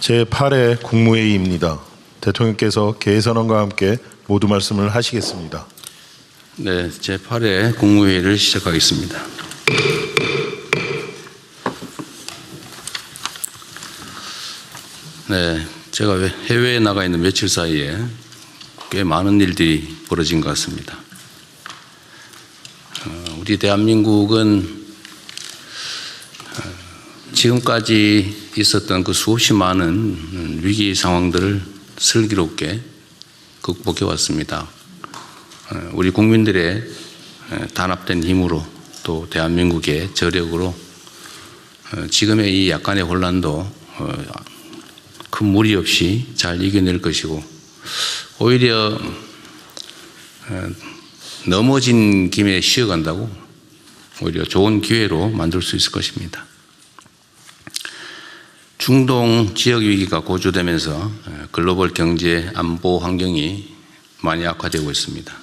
제8회 국무회의입니다. 대통령께서 개선안과 함께 모두 말씀을 하시겠습니다. 네, 제8회 국무회의를 시작하겠습니다. 네, 제가 해외에 나가 있는 며칠 사이에 꽤 많은 일들이 벌어진 것 같습니다. 우리 대한민국은 지금까지 있었던 그 수없이 많은 위기 상황들을 슬기롭게 극복해 왔습니다. 우리 국민들의 단합된 힘으로 또 대한민국의 저력으로 지금의 이 약간의 혼란도 큰 무리 없이 잘 이겨낼 것이고, 오히려 넘어진 김에 쉬어간다고 오히려 좋은 기회로 만들 수 있을 것입니다. 중동 지역 위기가 고조되면서 글로벌 경제 안보 환경이 많이 악화되고 있습니다.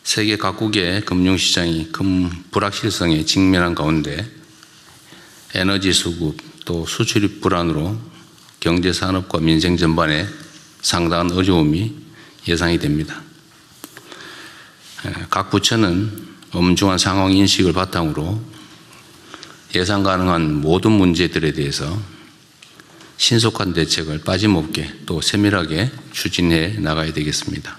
세계 각국의 금융시장이 큰 불확실성에 직면한 가운데 에너지 수급 또 수출입 불안으로 경제 산업과 민생 전반에 상당한 어려움이 예상이 됩니다. 각 부처는 엄중한 상황 인식을 바탕으로 예상 가능한 모든 문제들에 대해서 신속한 대책을 빠짐없게 또 세밀하게 추진해 나가야 되겠습니다.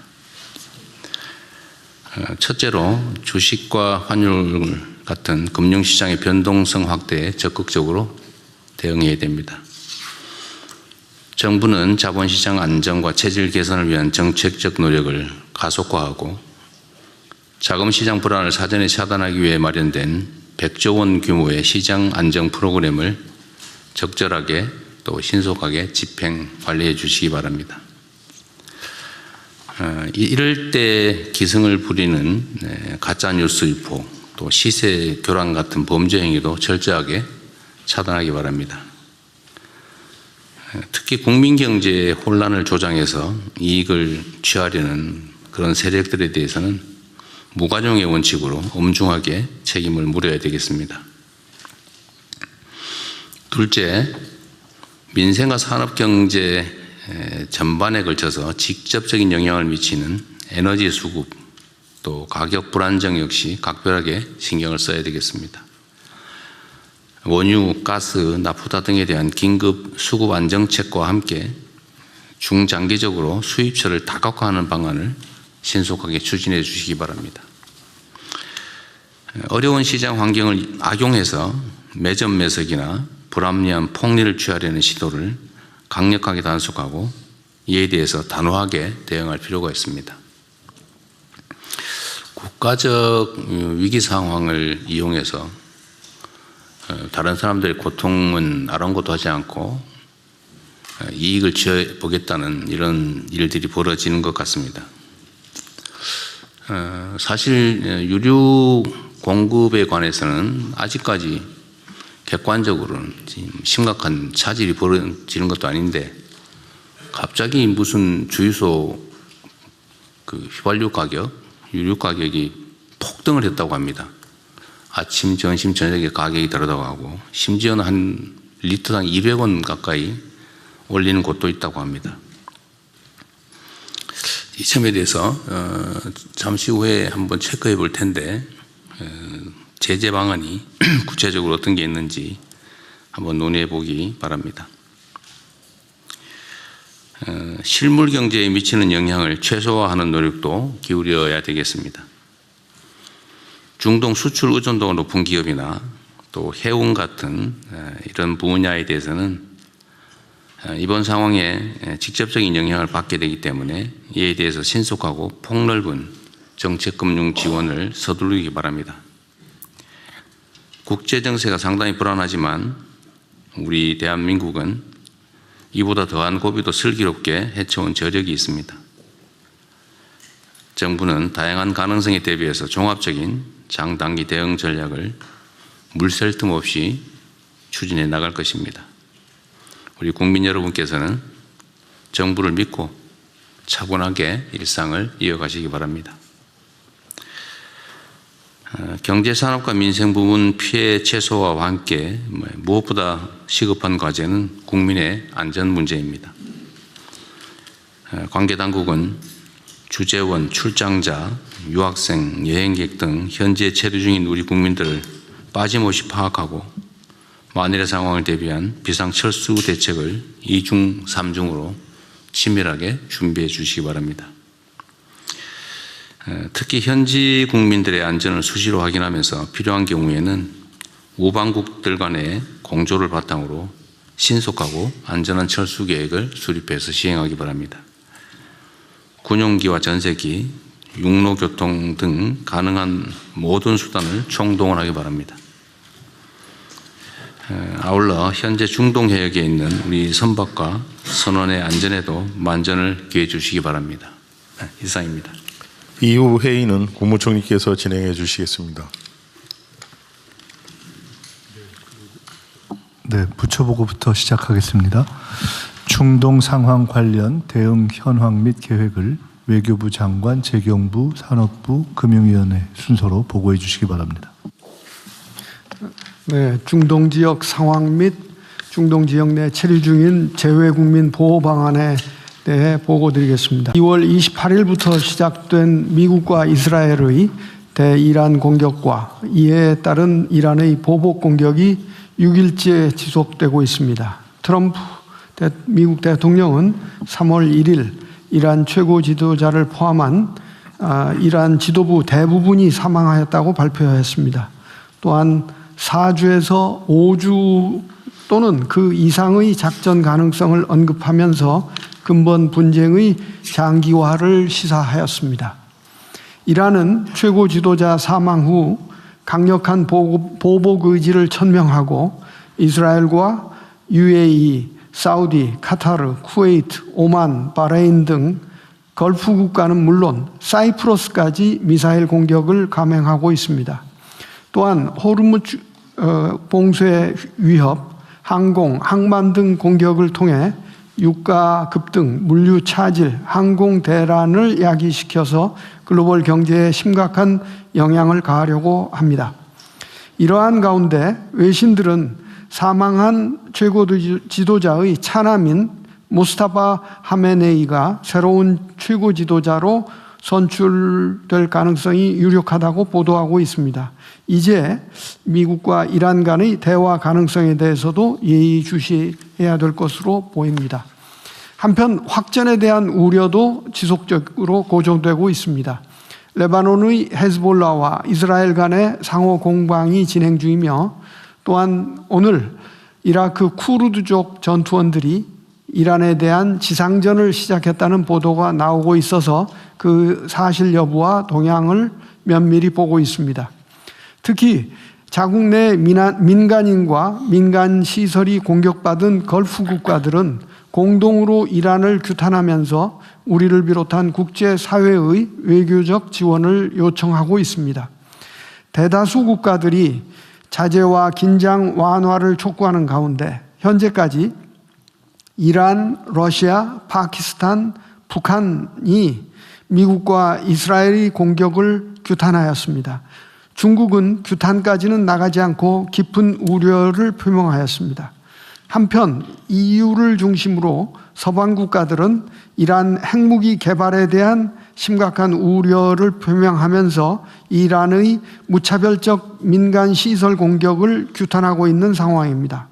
첫째로 주식과 환율 같은 금융시장의 변동성 확대에 적극적으로 대응해야 됩니다. 정부는 자본시장 안정과 체질 개선을 위한 정책적 노력을 가속화하고 자금시장 불안을 사전에 차단하기 위해 마련된 100조 원 규모의 시장 안정 프로그램을 적절하게 또 신속하게 집행 관리해 주시기 바랍니다. 이럴 때 기승을 부리는 가짜뉴스 유포 또 시세 교란 같은 범죄 행위도 철저하게 차단하기 바랍니다. 특히 국민 경제의 혼란을 조장해서 이익을 취하려는 그런 세력들에 대해서는 무관용의 원칙으로 엄중하게 책임을 물어야 되겠습니다. 둘째, 민생과 산업경제 전반에 걸쳐서 직접적인 영향을 미치는 에너지 수급 또 가격 불안정 역시 각별하게 신경을 써야 되겠습니다. 원유, 가스, 나프타 등에 대한 긴급 수급 안정책과 함께 중장기적으로 수입처를 다각화하는 방안을 신속하게 추진해 주시기 바랍니다. 어려운 시장 환경을 악용해서 매점 매석이나 불합리한 폭리를 취하려는 시도를 강력하게 단속하고 이에 대해서 단호하게 대응할 필요가 있습니다. 국가적 위기 상황을 이용해서 다른 사람들의 고통은 아랑곳도 하지 않고 이익을 취해보겠다는 이런 일들이 벌어지는 것 같습니다. 사실 유류 공급에 관해서는 아직까지 객관적으로는 심각한 차질이 벌어지는 것도 아닌데 갑자기 무슨 주유소 그 휘발유 가격, 유류 가격이 폭등을 했다고 합니다. 아침, 점심, 저녁에 가격이 다르다고 하고 심지어는 한 리터당 200원 가까이 올리는 곳도 있다고 합니다. 이 점에 대해서 잠시 후에 한번 체크해 볼 텐데 제재 방안이 구체적으로 어떤 게 있는지 한번 논의해 보기 바랍니다. 실물 경제에 미치는 영향을 최소화하는 노력도 기울여야 되겠습니다. 중동 수출 의존도가 높은 기업이나 또 해운 같은 이런 분야에 대해서는 이번 상황에 직접적인 영향을 받게 되기 때문에 이에 대해서 신속하고 폭넓은 정책금융 지원을 서두르기 바랍니다. 국제 정세가 상당히 불안하지만 우리 대한민국은 이보다 더한 고비도 슬기롭게 헤쳐온 저력이 있습니다. 정부는 다양한 가능성에 대비해서 종합적인 장단기 대응 전략을 물샐 틈 없이 추진해 나갈 것입니다. 우리 국민 여러분께서는 정부를 믿고 차분하게 일상을 이어가시기 바랍니다. 경제산업과 민생 부문 피해 최소화와 함께 무엇보다 시급한 과제는 국민의 안전 문제입니다. 관계 당국은 주재원, 출장자, 유학생, 여행객 등 현재 체류 중인 우리 국민들을 빠짐없이 파악하고 만일의 상황을 대비한 비상철수 대책을 2중, 3중으로 치밀하게 준비해 주시기 바랍니다. 특히 현지 국민들의 안전을 수시로 확인하면서 필요한 경우에는 우방국들 간의 공조를 바탕으로 신속하고 안전한 철수 계획을 수립해서 시행하기 바랍니다. 군용기와 전세기, 육로교통 등 가능한 모든 수단을 총동원하기 바랍니다. 아울러 현재 중동 해역에 있는 우리 선박과 선원의 안전에도 만전을 기해 주시기 바랍니다. 이상입니다. 이후 회의는 국무총리께서 진행해 주시겠습니다. 네, 부처보고부터 시작하겠습니다. 중동 상황 관련 대응 현황 및 계획을 외교부 장관, 재경부, 산업부, 금융위원회 순서로 보고해 주시기 바랍니다. 네, 중동 지역 상황 및 중동 지역 내 체류 중인 재외국민 보호 방안에 대해 보고드리겠습니다. 2월 28일부터 시작된 미국과 이스라엘의 대이란 공격과 이에 따른 이란의 보복 공격이 6일째 지속되고 있습니다. 트럼프 미국 대통령은 3월 1일 이란 최고 지도자를 포함한 이란 지도부 대부분이 사망하였다고 발표했습니다. 또한 4주에서 5주 또는 그 이상의 작전 가능성을 언급하면서 근본 분쟁의 장기화를 시사하였습니다. 이란은 최고 지도자 사망 후 강력한 보복 의지를 천명하고 이스라엘과 UAE, 사우디, 카타르, 쿠웨이트, 오만, 바레인 등 걸프 국가는 물론 사이프러스까지 미사일 공격을 감행하고 있습니다. 또한 호르무즈 봉쇄 위협, 항공, 항만 등 공격을 통해 유가 급등, 물류 차질, 항공 대란을 야기시켜서 글로벌 경제에 심각한 영향을 가하려고 합니다. 이러한 가운데 외신들은 사망한 최고 지도자의 차남인 무스타파 하메네이가 새로운 최고 지도자로 선출될 가능성이 유력하다고 보도하고 있습니다. 이제 미국과 이란 간의 대화 가능성에 대해서도 예의주시해야 될 것으로 보입니다. 한편 확전에 대한 우려도 지속적으로 고조되고 있습니다. 레바논의 헤즈볼라와 이스라엘 간의 상호 공방이 진행 중이며 또한 오늘 이라크 쿠르드족 전투원들이 이란에 대한 지상전을 시작했다는 보도가 나오고 있어서 그 사실 여부와 동향을 면밀히 보고 있습니다. 특히 자국 내 민간인과 민간 시설이 공격받은 걸프 국가들은 공동으로 이란을 규탄하면서 우리를 비롯한 국제사회의 외교적 지원을 요청하고 있습니다. 대다수 국가들이 자제와 긴장 완화를 촉구하는 가운데 현재까지 이란, 러시아, 파키스탄, 북한이 미국과 이스라엘의 공격을 규탄하였습니다. 중국은 규탄까지는 나가지 않고 깊은 우려를 표명하였습니다. 한편 EU를 중심으로 서방 국가들은 이란 핵무기 개발에 대한 심각한 우려를 표명하면서 이란의 무차별적 민간 시설 공격을 규탄하고 있는 상황입니다.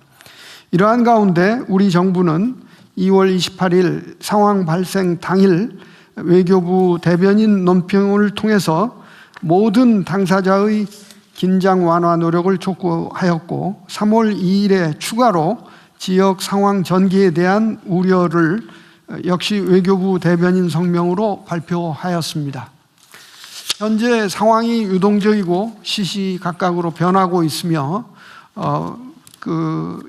이러한 가운데 우리 정부는 2월 28일 상황 발생 당일 외교부 대변인 논평을 통해서 모든 당사자의 긴장 완화 노력을 촉구하였고 3월 2일에 추가로 지역 상황 전개에 대한 우려를 역시 외교부 대변인 성명으로 발표하였습니다. 현재 상황이 유동적이고 시시각각으로 변하고 있으며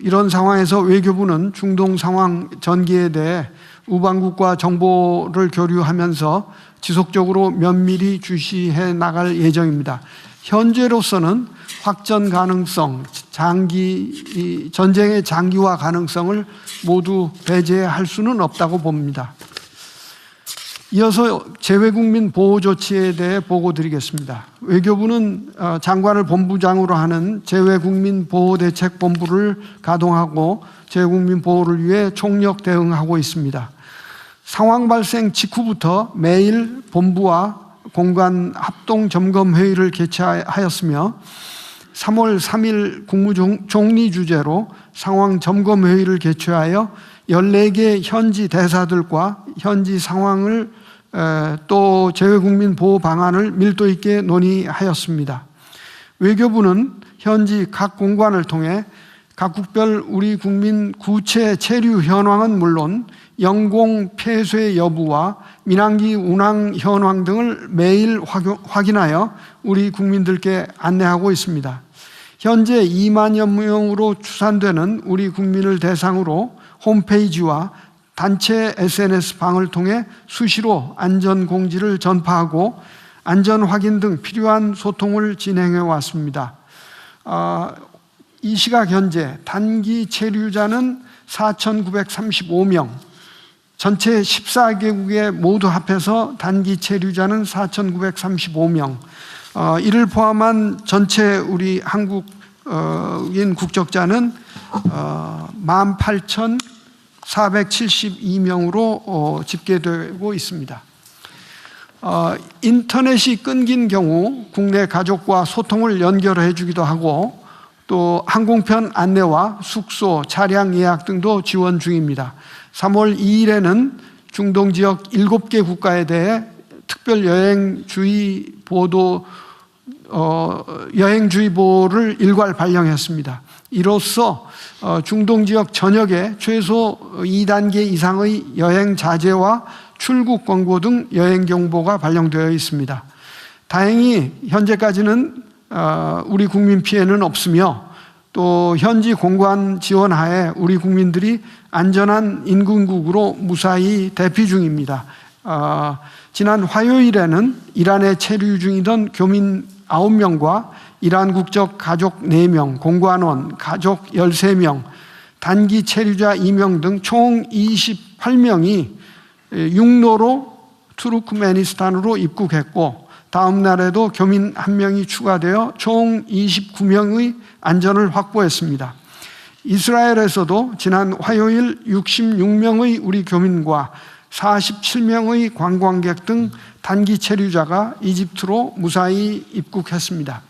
이런 상황에서 외교부는 중동 상황 전개에 대해 우방국과 정보를 교류하면서 지속적으로 면밀히 주시해 나갈 예정입니다. 현재로서는 확전 가능성, 전쟁의 장기화 가능성을 모두 배제할 수는 없다고 봅니다. 이어서 재외국민 보호 조치에 대해 보고드리겠습니다. 외교부는 장관을 본부장으로 하는 재외국민 보호대책본부를 가동하고 재외국민 보호를 위해 총력 대응하고 있습니다. 상황 발생 직후부터 매일 본부와 공관 합동 점검 회의를 개최하였으며 3월 3일 국무총리 주재로 상황 점검 회의를 개최하여 14개 현지 대사들과 현지 상황을 또 재외국민 보호 방안을 밀도 있게 논의하였습니다. 외교부는 현지 각 공관을 통해 각국별 우리 국민 구체 체류 현황은 물론 영공 폐쇄 여부와 민항기 운항 현황 등을 매일 확인하여 우리 국민들께 안내하고 있습니다. 현재 2만여 명으로 추산되는 우리 국민을 대상으로 홈페이지와 단체 SNS 방을 통해 수시로 안전 공지를 전파하고 안전 확인 등 필요한 소통을 진행해 왔습니다. 이 시각 현재 단기 체류자는 4,935명, 전체 14개국에 모두 합해서 단기 체류자는 4,935명, 이를 포함한 전체 우리 한국인 국적자는 18,472명으로 집계되고 있습니다. 인터넷이 끊긴 경우 국내 가족과 소통을 연결해 주기도 하고 또 항공편 안내와 숙소, 차량 예약 등도 지원 중입니다. 3월 2일에는 중동 지역 7개 국가에 대해 특별 여행주의보를 일괄 발령했습니다. 이로써 중동 지역 전역에 최소 2단계 이상의 여행 자제와 출국 권고 등 여행 경보가 발령되어 있습니다. 다행히 현재까지는 우리 국민 피해는 없으며 또 현지 공관 지원하에 우리 국민들이 안전한 인근국으로 무사히 대피 중입니다. 지난 화요일에는 이란에 체류 중이던 교민 9명과 이란 국적 가족 4명, 공관원, 가족 13명, 단기 체류자 2명 등 총 28명이 육로로 투르크메니스탄으로 입국했고 다음 날에도 교민 1명이 추가되어 총 29명의 안전을 확보했습니다. 이스라엘에서도 지난 화요일 66명의 우리 교민과 47명의 관광객 등 단기 체류자가 이집트로 무사히 입국했습니다.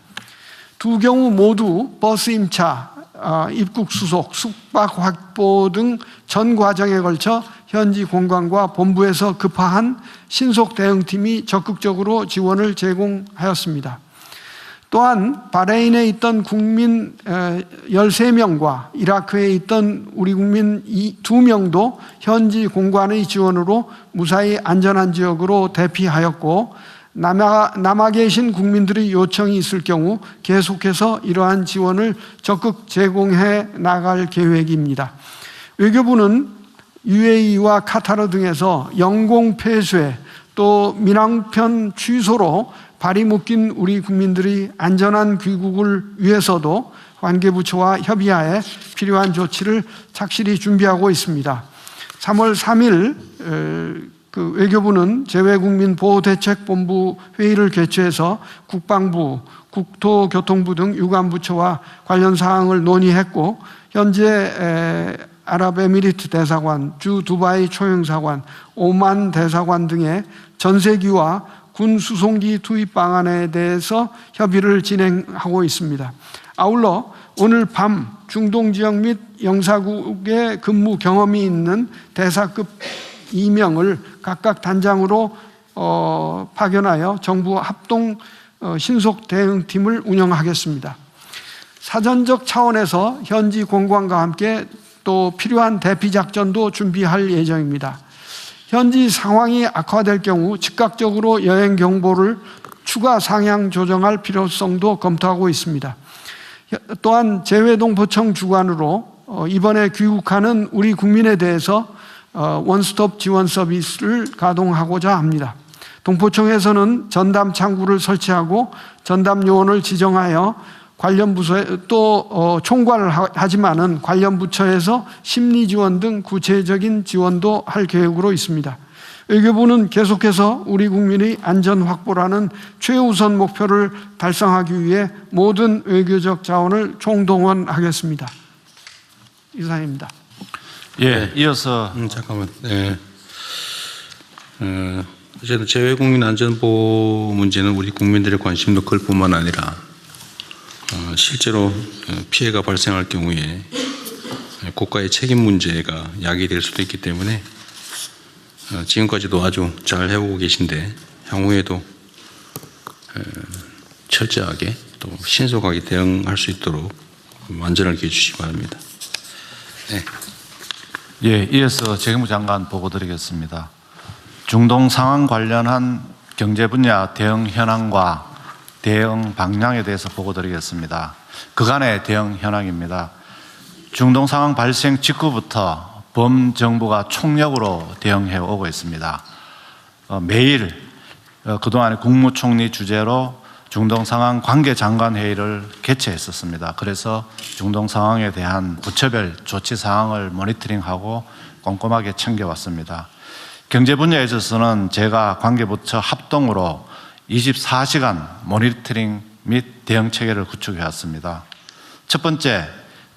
두 경우 모두 버스 임차, 입국 수속, 숙박 확보 등 전 과정에 걸쳐 현지 공관과 본부에서 급파한 신속 대응팀이 적극적으로 지원을 제공하였습니다. 또한 바레인에 있던 국민 13명과 이라크에 있던 우리 국민 2명도 현지 공관의 지원으로 무사히 안전한 지역으로 대피하였고 남아 계신 국민들의 요청이 있을 경우 계속해서 이러한 지원을 적극 제공해 나갈 계획입니다. 외교부는 UAE와 카타르 등에서 영공 폐쇄 또 민항편 취소로 발이 묶인 우리 국민들이 안전한 귀국을 위해서도 관계부처와 협의하에 필요한 조치를 착실히 준비하고 있습니다. 3월 3일 외교부는 재외국민보호대책본부 회의를 개최해서 국방부, 국토교통부 등 유관부처와 관련 사항을 논의했고 현재 아랍에미리트 대사관, 주 두바이 초영사관, 오만 대사관 등의 전세기와 군 수송기 투입 방안에 대해서 협의를 진행하고 있습니다. 아울러 오늘 밤 중동 지역 및 영사국에 근무 경험이 있는 대사급 2명을 각각 단장으로 파견하여 정부 합동 신속 대응팀을 운영하겠습니다. 사전적 차원에서 현지 공관과 함께 또 필요한 대피 작전도 준비할 예정입니다. 현지 상황이 악화될 경우 즉각적으로 여행 경보를 추가 상향 조정할 필요성도 검토하고 있습니다. 또한 재외동포청 주관으로 이번에 귀국하는 우리 국민에 대해서 원스톱 지원 서비스를 가동하고자 합니다. 동포청에서는 전담 창구를 설치하고 전담 요원을 지정하여 관련 부서에 또 총괄을 하지만은 관련 부처에서 심리 지원 등 구체적인 지원도 할 계획으로 있습니다. 외교부는 계속해서 우리 국민의 안전 확보라는 최우선 목표를 달성하기 위해 모든 외교적 자원을 총동원하겠습니다. 이상입니다. 예, 이어서 잠깐만. 네. 어쨌든 재외국민 안전보호 문제는 우리 국민들의 관심도 클 뿐만 아니라 실제로 피해가 발생할 경우에 국가의 책임 문제가 야기될 수도 있기 때문에 지금까지도 아주 잘 해오고 계신데 향후에도 철저하게 또 신속하게 대응할 수 있도록 만전을 기해 주시기 바랍니다. 네. 예, 이어서 재경부 장관 보고 드리겠습니다. 중동 상황 관련한 경제 분야 대응 현황과 대응 방향에 대해서 보고 드리겠습니다. 그간의 대응 현황입니다. 중동 상황 발생 직후부터 범정부가 총력으로 대응해 오고 있습니다. 매일 그동안에 국무총리 주재로 중동 상황 관계 장관 회의를 개최했었습니다. 그래서 중동 상황에 대한 부처별 조치 사항을 모니터링하고 꼼꼼하게 챙겨왔습니다. 경제 분야에 있어서는 제가 관계부처 합동으로 24시간 모니터링 및 대응 체계를 구축해 왔습니다. 첫 번째,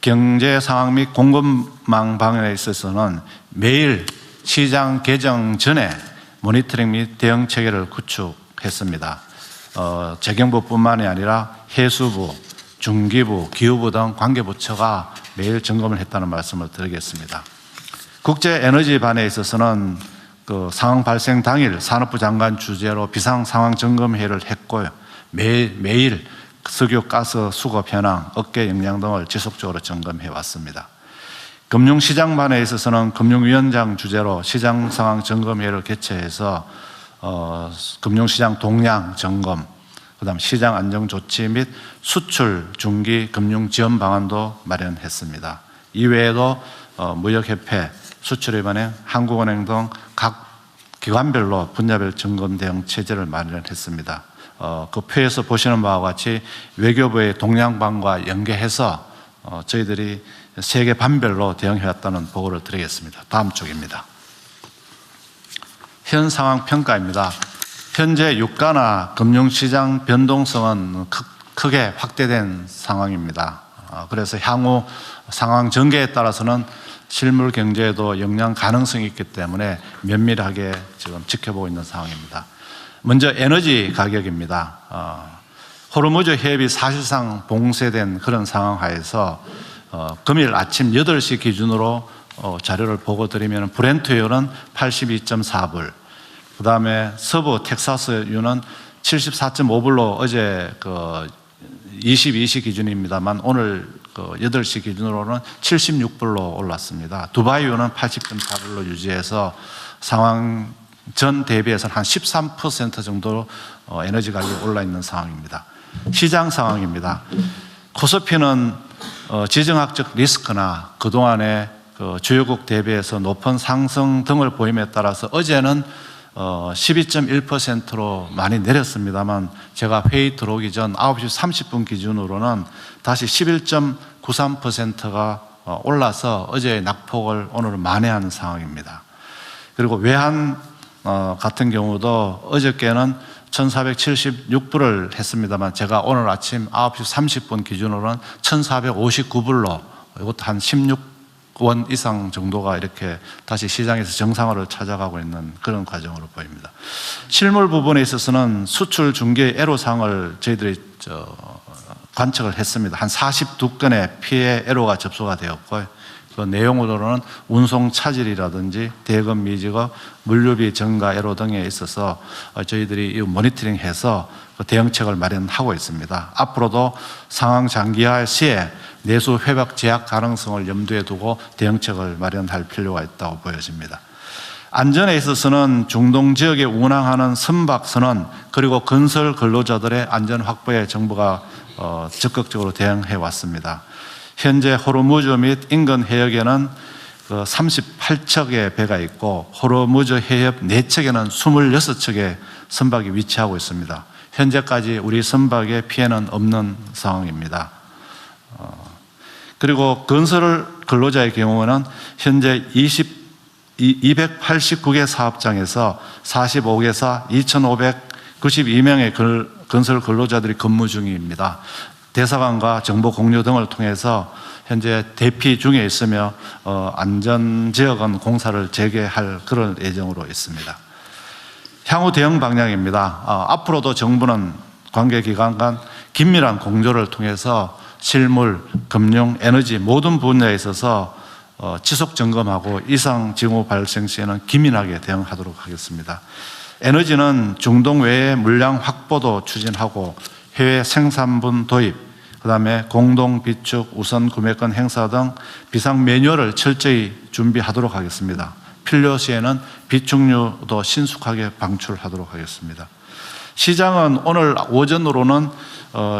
경제 상황 및 공급망 방향에 있어서는 매일 시장 개정 전에 모니터링 및 대응 체계를 구축했습니다. 재경부뿐만이 아니라 해수부, 중기부, 기후부 등 관계부처가 매일 점검을 했다는 말씀을 드리겠습니다. 국제에너지반에 있어서는 그 상황 발생 당일 산업부 장관 주재로 비상 상황 점검 회의를 했고요. 매일 석유, 가스 수급 현황, 업계 역량 등을 지속적으로 점검해 왔습니다. 금융시장반에 있어서는 금융위원장 주재로 시장 상황 점검회를 개최해서 금융시장 동향 점검, 그다음 시장 안정 조치 및 수출 중기 금융 지원 방안도 마련했습니다. 이외에도 무역협회, 수출입은행, 한국은행 등 각 기관별로 분야별 점검 대응 체제를 마련했습니다. 그 표에서 보시는 바와 같이 외교부의 동향반과 연계해서 저희들이 세계 반별로 대응해왔다는 보고를 드리겠습니다. 다음 쪽입니다. 현 상황 평가입니다. 현재 유가나 금융시장 변동성은 크게 확대된 상황입니다. 그래서 향후 상황 전개에 따라서는 실물 경제에도 영향 가능성이 있기 때문에 면밀하게 지금 지켜보고 있는 상황입니다. 먼저 에너지 가격입니다. 호르무즈 해협이 사실상 봉쇄된 그런 상황 하에서 금일 아침 8시 기준으로 자료를 보고 드리면 브렌트유는 82.4불, 그 다음에 서부 텍사스유는 74.5불로 어제 22시 기준입니다만 오늘 8시 기준으로는 76불로 올랐습니다. 두바이유는 80.4불로 유지해서 상황 전 대비해서는 한 13% 정도 에너지 가격이 올라 있는 상황입니다. 시장 상황입니다. 코스피는 지정학적 리스크나 그동안의 주요국 대비해서 높은 상승 등을 보임에 따라서 어제는 12.1%로 많이 내렸습니다만 제가 회의 들어오기 전 9시 30분 기준으로는 다시 11.93%가 올라서 어제의 낙폭을 오늘은 만회하는 상황입니다. 그리고 외환 같은 경우도 어저께는 1476불을 했습니다만 제가 오늘 아침 9시 30분 기준으로는 1459불로 이것도 한 16원 이상 정도가 이렇게 다시 시장에서 정상화를 찾아가고 있는 그런 과정으로 보입니다. 실물 부분에 있어서는 수출 중개 애로사항을 저희들이 관측을 했습니다. 한 42건의 피해 애로가 접수가 되었고요. 그 내용으로는 운송 차질이라든지 대금 미지급, 물류비 증가 애로 등에 있어서 저희들이 모니터링해서 대응책을 마련하고 있습니다. 앞으로도 상황 장기화 시에 내수 회복 제약 가능성을 염두에 두고 대응책을 마련할 필요가 있다고 보여집니다. 안전에 있어서는 중동 지역에 운항하는 선박선원 그리고 건설 근로자들의 안전 확보에 정부가 적극적으로 대응해 왔습니다. 현재 호르무즈 및 인근 해역에는 38척의 배가 있고 호르무즈 해협 4척에는 26척의 선박이 위치하고 있습니다. 현재까지 우리 선박에 피해는 없는 상황입니다. 그리고 건설 근로자의 경우는 현재 289개 사업장에서 45개사 2,592명의 건설 근로자들이 근무 중입니다. 대사관과 정보 공유 등을 통해서 현재 대피 중에 있으며 안전지역은 공사를 재개할 그런 예정으로 있습니다. 향후 대응 방향입니다. 앞으로도 정부는 관계기관 간 긴밀한 공조를 통해서 실물, 금융, 에너지 모든 분야에 있어서 지속 점검하고 이상 징후 발생 시에는 기민하게 대응하도록 하겠습니다. 에너지는 중동 외의 물량 확보도 추진하고 해외 생산분 도입, 그다음에 공동 비축 우선 구매권 행사 등 비상 매뉴얼을 철저히 준비하도록 하겠습니다. 필요 시에는 비축류도 신속하게 방출하도록 하겠습니다. 시장은 오늘 오전으로는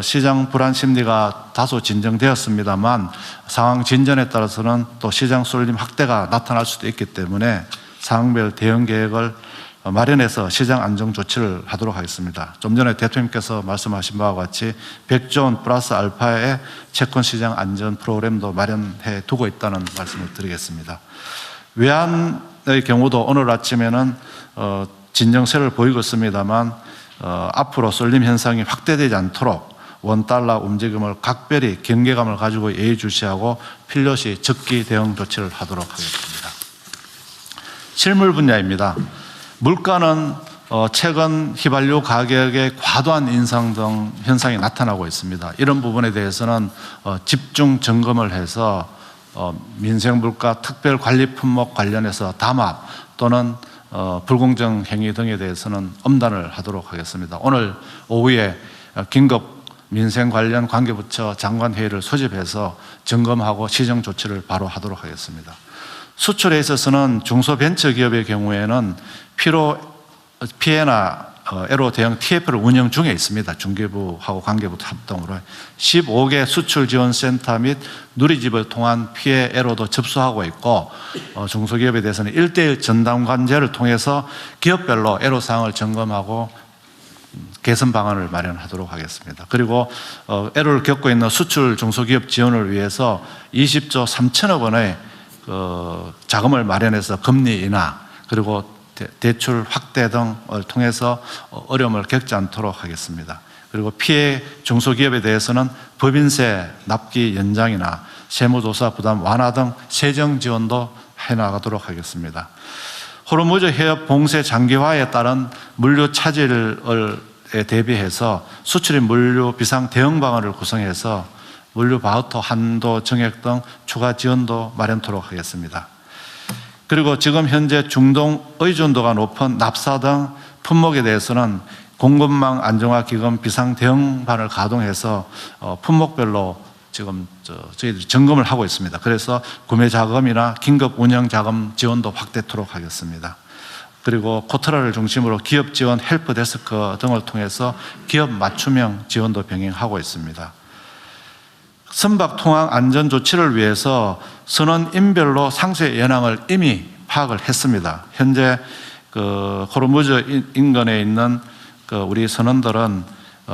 시장 불안 심리가 다소 진정되었습니다만 상황 진전에 따라서는 또 시장 쏠림 확대가 나타날 수도 있기 때문에 상황별 대응 계획을 마련해서 시장 안정 조치를 하도록 하겠습니다. 좀 전에 대통령께서 말씀하신 바와 같이 100조 원 플러스 알파의 채권 시장 안전 프로그램도 마련해 두고 있다는 말씀을 드리겠습니다. 외환의 경우도 오늘 아침에는 진정세를 보이고 있습니다만 앞으로 쏠림 현상이 확대되지 않도록 원달러 움직임을 각별히 경계감을 가지고 예의주시하고 필요시 적기 대응 조치를 하도록 하겠습니다. 실물 분야입니다. 물가는 최근 휘발유 가격의 과도한 인상 등 현상이 나타나고 있습니다. 이런 부분에 대해서는 집중 점검을 해서 민생물가 특별관리 품목 관련해서 담합 또는 불공정 행위 등에 대해서는 엄단을 하도록 하겠습니다. 오늘 오후에 긴급 민생 관련 관계부처 장관회의를 소집해서 점검하고 시정 조치를 바로 하도록 하겠습니다. 수출에 있어서는 중소벤처기업의 경우에는 피해나 애로 대응 TF를 운영 중에 있습니다. 중개부하고 관계부 합동으로 15개 수출지원센터 및 누리집을 통한 피해 애로도 접수하고 있고 중소기업에 대해서는 1:1 전담관제를 통해서 기업별로 애로사항을 점검하고 개선 방안을 마련하도록 하겠습니다. 그리고 애로를 겪고 있는 수출 중소기업 지원을 위해서 20조 3천억 원의 자금을 마련해서 금리 인하 그리고 대출 확대 등을 통해서 어려움을 겪지 않도록 하겠습니다. 그리고 피해 중소기업에 대해서는 법인세 납기 연장이나 세무조사 부담 완화 등 세정 지원도 해나가도록 하겠습니다. 호르무즈 해협 봉쇄 장기화에 따른 물류 차질에 대비해서 수출입 물류 비상 대응 방안을 구성해서 물류 바우처 한도 정액 등 추가 지원도 마련토록 하겠습니다. 그리고 지금 현재 중동 의존도가 높은 납사 등 품목에 대해서는 공급망 안정화 기금 비상 대응반을 가동해서 품목별로 지금 저희들이 점검을 하고 있습니다. 그래서 구매 자금이나 긴급 운영 자금 지원도 확대토록 하겠습니다. 그리고 코트라를 중심으로 기업 지원 헬프 데스크 등을 통해서 기업 맞춤형 지원도 병행하고 있습니다. 선박 통항 안전 조치를 위해서 선원인별로 상세 현황을 이미 파악을 했습니다. 현재 호르무즈 인근에 있는 우리 선원들은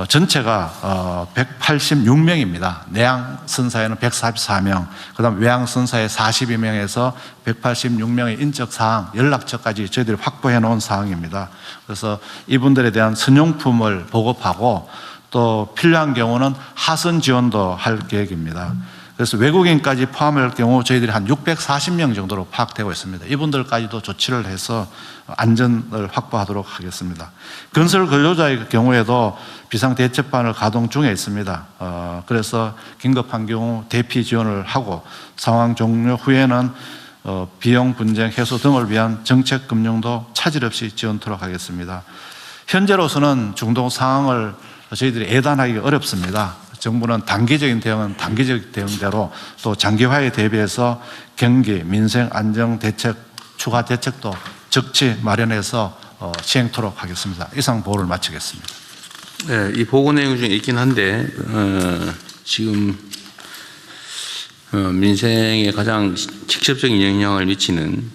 전체가 186명입니다. 내양 선사에는 144명, 그다음 외양 선사에 42명에서 186명의 인적 사항, 연락처까지 저희들이 확보해 놓은 사항입니다. 그래서 이분들에 대한 선용품을 보급하고 또 필요한 경우는 하선 지원도 할 계획입니다. 그래서 외국인까지 포함할 경우 저희들이 한 640명 정도로 파악되고 있습니다. 이분들까지도 조치를 해서 안전을 확보하도록 하겠습니다. 건설 근로자의 경우에도 비상대책반을 가동 중에 있습니다. 그래서 긴급한 경우 대피 지원을 하고 상황 종료 후에는 비용 분쟁 해소 등을 위한 정책 금융도 차질 없이 지원토록 하겠습니다. 현재로서는 중동 상황을 저희들이 예단하기가 어렵습니다. 정부는 단기적인 대응은 단기적 대응대로 또 장기화에 대비해서 경기, 민생 안정 대책, 추가 대책도 적지 마련해서 시행토록 하겠습니다. 이상 보고를 마치겠습니다. 네, 이 보고 내용 중에 있긴 한데 지금 민생에 가장 직접적인 영향을 미치는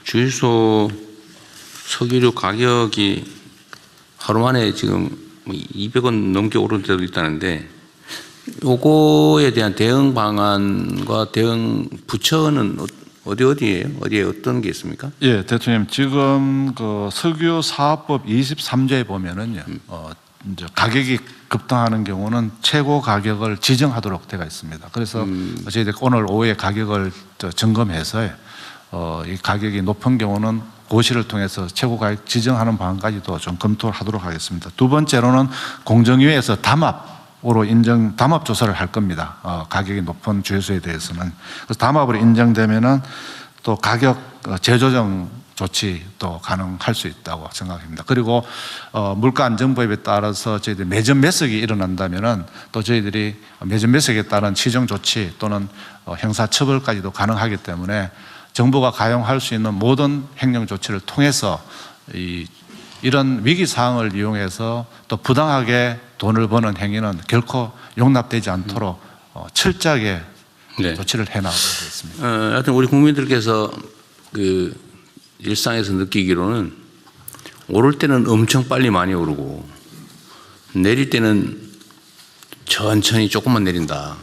주유소 석유류 가격이 하루 만에 지금 200원 넘게 오른 데도 있다는데 요거에 대한 대응 방안과 대응 부처는 어디에요? 어디에 어떤 게 있습니까? 예, 대통령 지금 그 석유 사업법 23조에 보면은요, 이제 가격이 급등하는 경우는 최고 가격을 지정하도록 되어 있습니다. 그래서 저희들 오늘 오후에 가격을 점검해서 이 가격이 높은 경우는 고시를 통해서 최고 가격 지정하는 방안까지도 좀 검토를 하도록 하겠습니다. 두 번째로는 공정위에서 담합 조사를 할 겁니다. 가격이 높은 주유소에 대해서는. 그래서 담합으로 인정되면은 또 가격 재조정 조치도 가능할 수 있다고 생각합니다. 그리고 물가안정법에 따라서 저희들이 매점 매석이 일어난다면은 또 저희들이 매점 매석에 따른 시정 조치 또는 형사처벌까지도 가능하기 때문에 정부가 가용할 수 있는 모든 행정 조치를 통해서 이런 위기 상황을 이용해서 또 부당하게 돈을 버는 행위는 결코 용납되지 않도록 철저하게 네. 조치를 해나가겠습니다. 하여튼 우리 국민들께서 그 일상에서 느끼기로는 오를 때는 엄청 빨리 많이 오르고 내릴 때는 천천히 조금만 내린다.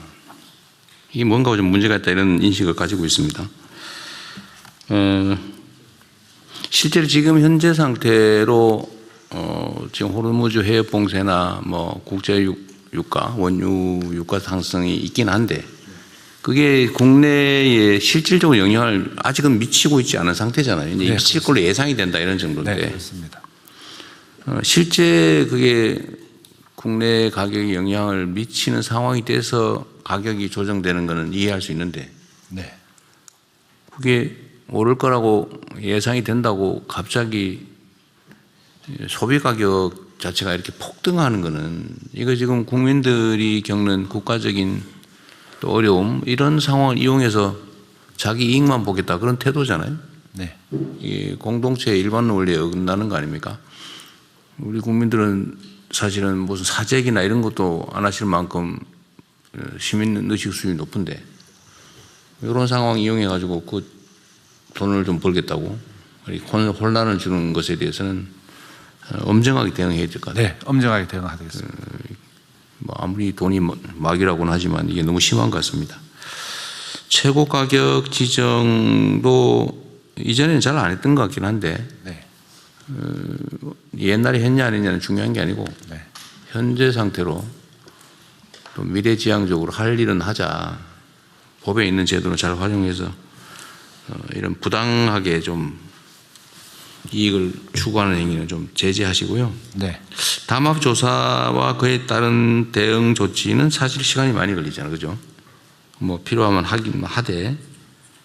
이게 뭔가 좀 문제가 있다 이런 인식을 가지고 있습니다. 실제로 지금 현재 상태로 지금 호르무즈 해협 봉쇄나 뭐 국제 유가, 원유 유가 상승이 있긴 한데 그게 국내에 실질적으로 영향을 아직은 미치고 있지 않은 상태잖아요. 이제 네, 미칠 걸로 예상이 된다 이런 정도인데 네, 그렇습니다. 실제 그게 국내 가격에 영향을 미치는 상황이 돼서 가격이 조정되는 것은 이해할 수 있는데 네. 그게 오를 거라고 예상이 된다고 갑자기 소비 가격 자체가 이렇게 폭등하는 것은 이거 지금 국민들이 겪는 국가적인 또 어려움 이런 상황을 이용해서 자기 이익만 보겠다 그런 태도잖아요. 네. 이 공동체의 일반 원리에 어긋나는 거 아닙니까? 우리 국민들은 사실은 무슨 사재기나 이런 것도 안 하실 만큼 시민 의식 수준이 높은데 이런 상황 이용해 가지고 그 돈을 좀 벌겠다고 혼란을 주는 것에 대해서는 엄정하게 대응해야 될 것 같아요. 네, 엄정하게 대응하겠습니다. 뭐 아무리 돈이 막이라고는 하지만 이게 너무 심한 것 같습니다. 최고 가격 지정도 이전에는 잘 안 했던 것 같긴 한데 네. 옛날에 했냐 안 했냐는 중요한 게 아니고 네. 현재 상태로 또 미래지향적으로 할 일은 하자. 법에 있는 제도를 잘 활용해서 이런 부당하게 좀 이익을 추구하는 행위는 좀 제재하시고요. 네. 담합 조사와 그에 따른 대응 조치는 사실 시간이 많이 걸리잖아요, 그죠? 뭐 필요하면 하긴 하되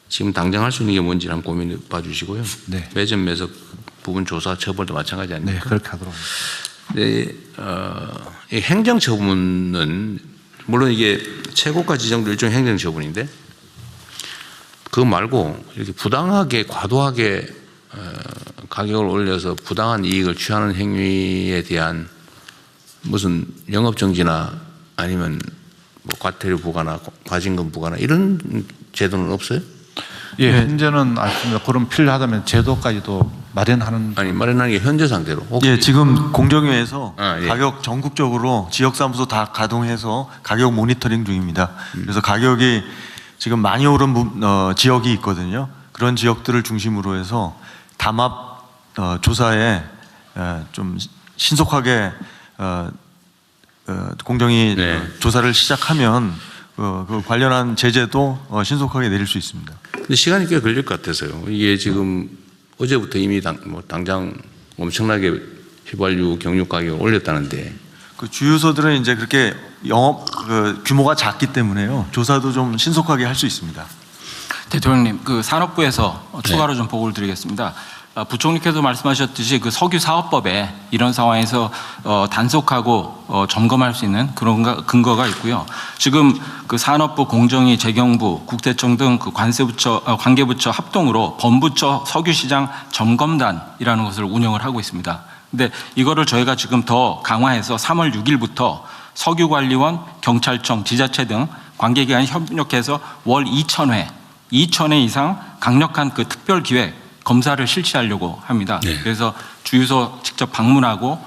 지금 당장 할 수 있는 게 뭔지 한번 고민해 봐주시고요. 네. 매점 매석 부분 조사 처벌도 마찬가지 아닙니까? 네, 그렇게 하도록 하겠습니다. 네, 이 행정 처분은 물론 이게 최고가 지정도 일종의 행정 처분인데 그거 말고 이렇게 부당하게 과도하게 가격을 올려서 부당한 이익을 취하는 행위에 대한 무슨 영업 정지나 아니면 뭐 과태료 부과나 과징금 부과나 이런 제도는 없어요? 예, 현재는 아십니다. 그럼 필요하다면 제도까지도 마련하는. 아니 마련하는 게 현재 상태로. 예, 지금 공정위에서 예. 가격 전국적으로 지역사무소 다 가동해서 가격 모니터링 중입니다. 그래서 가격이 지금 많이 오른 지역이 있거든요. 그런 지역들을 중심으로 해서 담합 조사에 좀 신속하게 공정위 네. 조사를 시작하면 그 관련한 제재도 신속하게 내릴 수 있습니다. 근데 시간이 꽤 걸릴 것 같아서요. 이게 지금 어제부터 이미 당장 엄청나게 휘발유 경유 가격을 올렸다는데. 그 주유소들은 이제 그렇게 영업 규모가 작기 때문에요. 조사도 좀 신속하게 할 수 있습니다. 대통령님, 그 산업부에서 추가로 좀 보고를 드리겠습니다. 부총리께서 말씀하셨듯이 그 석유 사업법에 이런 상황에서 단속하고 점검할 수 있는 그런 근거가 있고요. 지금 그 산업부, 공정위, 재경부, 국세청 등 그 관계부처 합동으로 범부처 석유시장 점검단이라는 것을 운영을 하고 있습니다. 근데 이거를 저희가 지금 더 강화해서 3월 6일부터 석유관리원, 경찰청, 지자체 등 관계기관이 협력해서 월 2,000회 이상 강력한 그 특별기획 검사를 실시하려고 합니다. 네. 그래서 주유소 직접 방문하고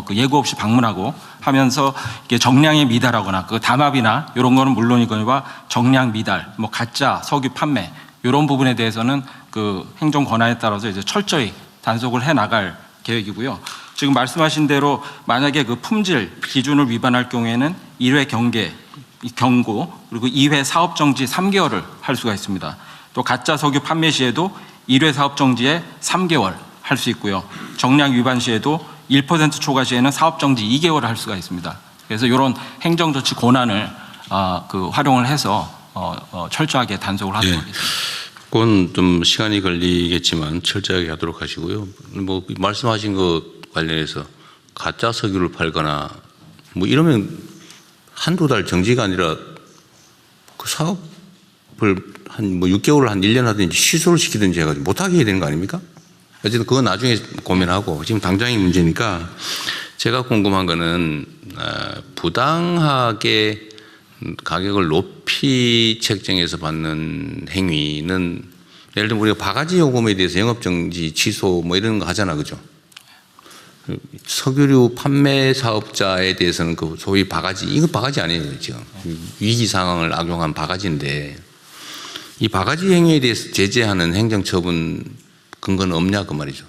그 예고 없이 방문하고 하면서 이게 정량에 미달하거나 그 담합이나 이런 거는 물론이거니와 정량 미달, 뭐 가짜 석유 판매 이런 부분에 대해서는 그 행정 권한에 따라서 이제 철저히 단속을 해 나갈 계획이고요. 지금 말씀하신 대로 만약에 그 품질 기준을 위반할 경우에는 1회 경고 그리고 2회 사업 정지 3개월을 할 수가 있습니다. 또 가짜 석유 판매 시에도 1회 사업 정지에 3개월 할 수 있고요. 정량 위반 시에도 1% 초과 시에는 사업 정지 2개월을 할 수가 있습니다. 그래서 이런 행정 조치 권한을 활용을 해서 철저하게 단속을 하도록 하겠습니다. 그건 좀 시간이 걸리겠지만 철저하게 하도록 하시고요. 뭐 말씀하신 것 관련해서 가짜 석유를 팔거나 뭐 이러면 한두 달 정지가 아니라 그 사업을 한 뭐 6개월 한 1년 하든지 취소를 시키든지 해가지고 못하게 해야 되는 거 아닙니까? 어쨌든 그건 나중에 고민하고 지금 당장의 문제니까 제가 궁금한 거는 부당하게 가격을 높이 책정해서 받는 행위는 예를 들면 우리가 바가지 요금에 대해서 영업정지 취소 뭐 이런 거 하잖아, 그죠? 석유류 판매 사업자에 대해서는 그 소위 바가지, 이거 바가지 아니에요, 지금. 위기 상황을 악용한 바가지인데 이 바가지 행위에 대해서 제재하는 행정처분 근거는 없냐 그 말이죠.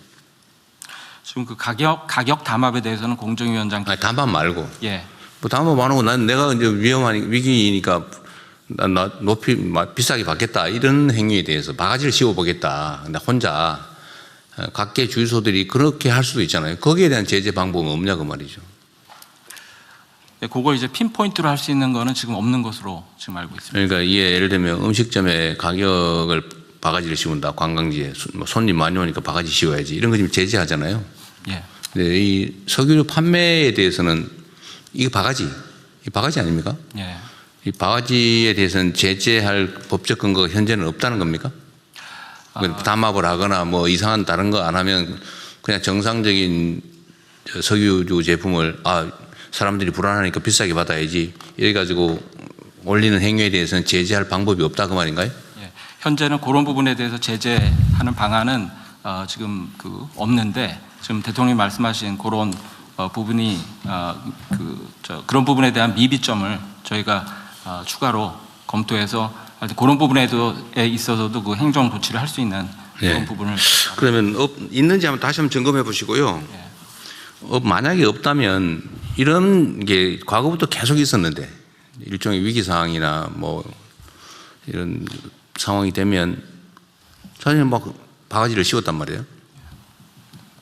지금 그 가격 담합에 대해서는 공정위원장 아니, 담합 말고. 예. 뭐 담합 안 하고 난 내가 이제 위험한 위기니까 나 높이 비싸게 받겠다 이런 행위에 대해서 바가지를 씌워보겠다. 나 혼자 각계 주유소들이 그렇게 할 수도 있잖아요. 거기에 대한 제재 방법은 없냐 그 말이죠. 예, 그걸 이제 핀포인트로 할 수 있는 거는 지금 없는 것으로 지금 알고 있습니다. 그러니까 이게 예를 들면 음식점에 가격을 바가지를 씌운다. 관광지에 손님 많이 오니까 바가지 씌워야지. 이런 거 지금 제재하잖아요. 예. 근데 이 석유류 판매에 대해서는 이게 바가지 아닙니까? 예. 이 바가지에 대해서는 제재할 법적 근거가 현재는 없다는 겁니까? 담합을 하거나 뭐 이상한 다른 거 안 하면 그냥 정상적인 석유류 제품을 사람들이 불안하니까 비싸게 받아야지 이래가지고 올리는 행위에 대해서는 제재할 방법이 없다 그 말인가요? 예. 현재는 그런 부분에 대해서 제재하는 방안은 지금 없는데 지금 대통령이 말씀하신 그런 부분이 그런 부분에 대한 미비점을 저희가 추가로 검토해서 그런 부분에 있어서도 그 행정 조치를 할 수 있는 그런 부분을 그러면 있는지 한번 다시 한번 점검해 보시고요. 만약에 없다면 이런 게 과거부터 계속 있었는데 일종의 위기 상황이나 뭐 이런 상황이 되면 사실 막 바가지를 씌웠단 말이에요.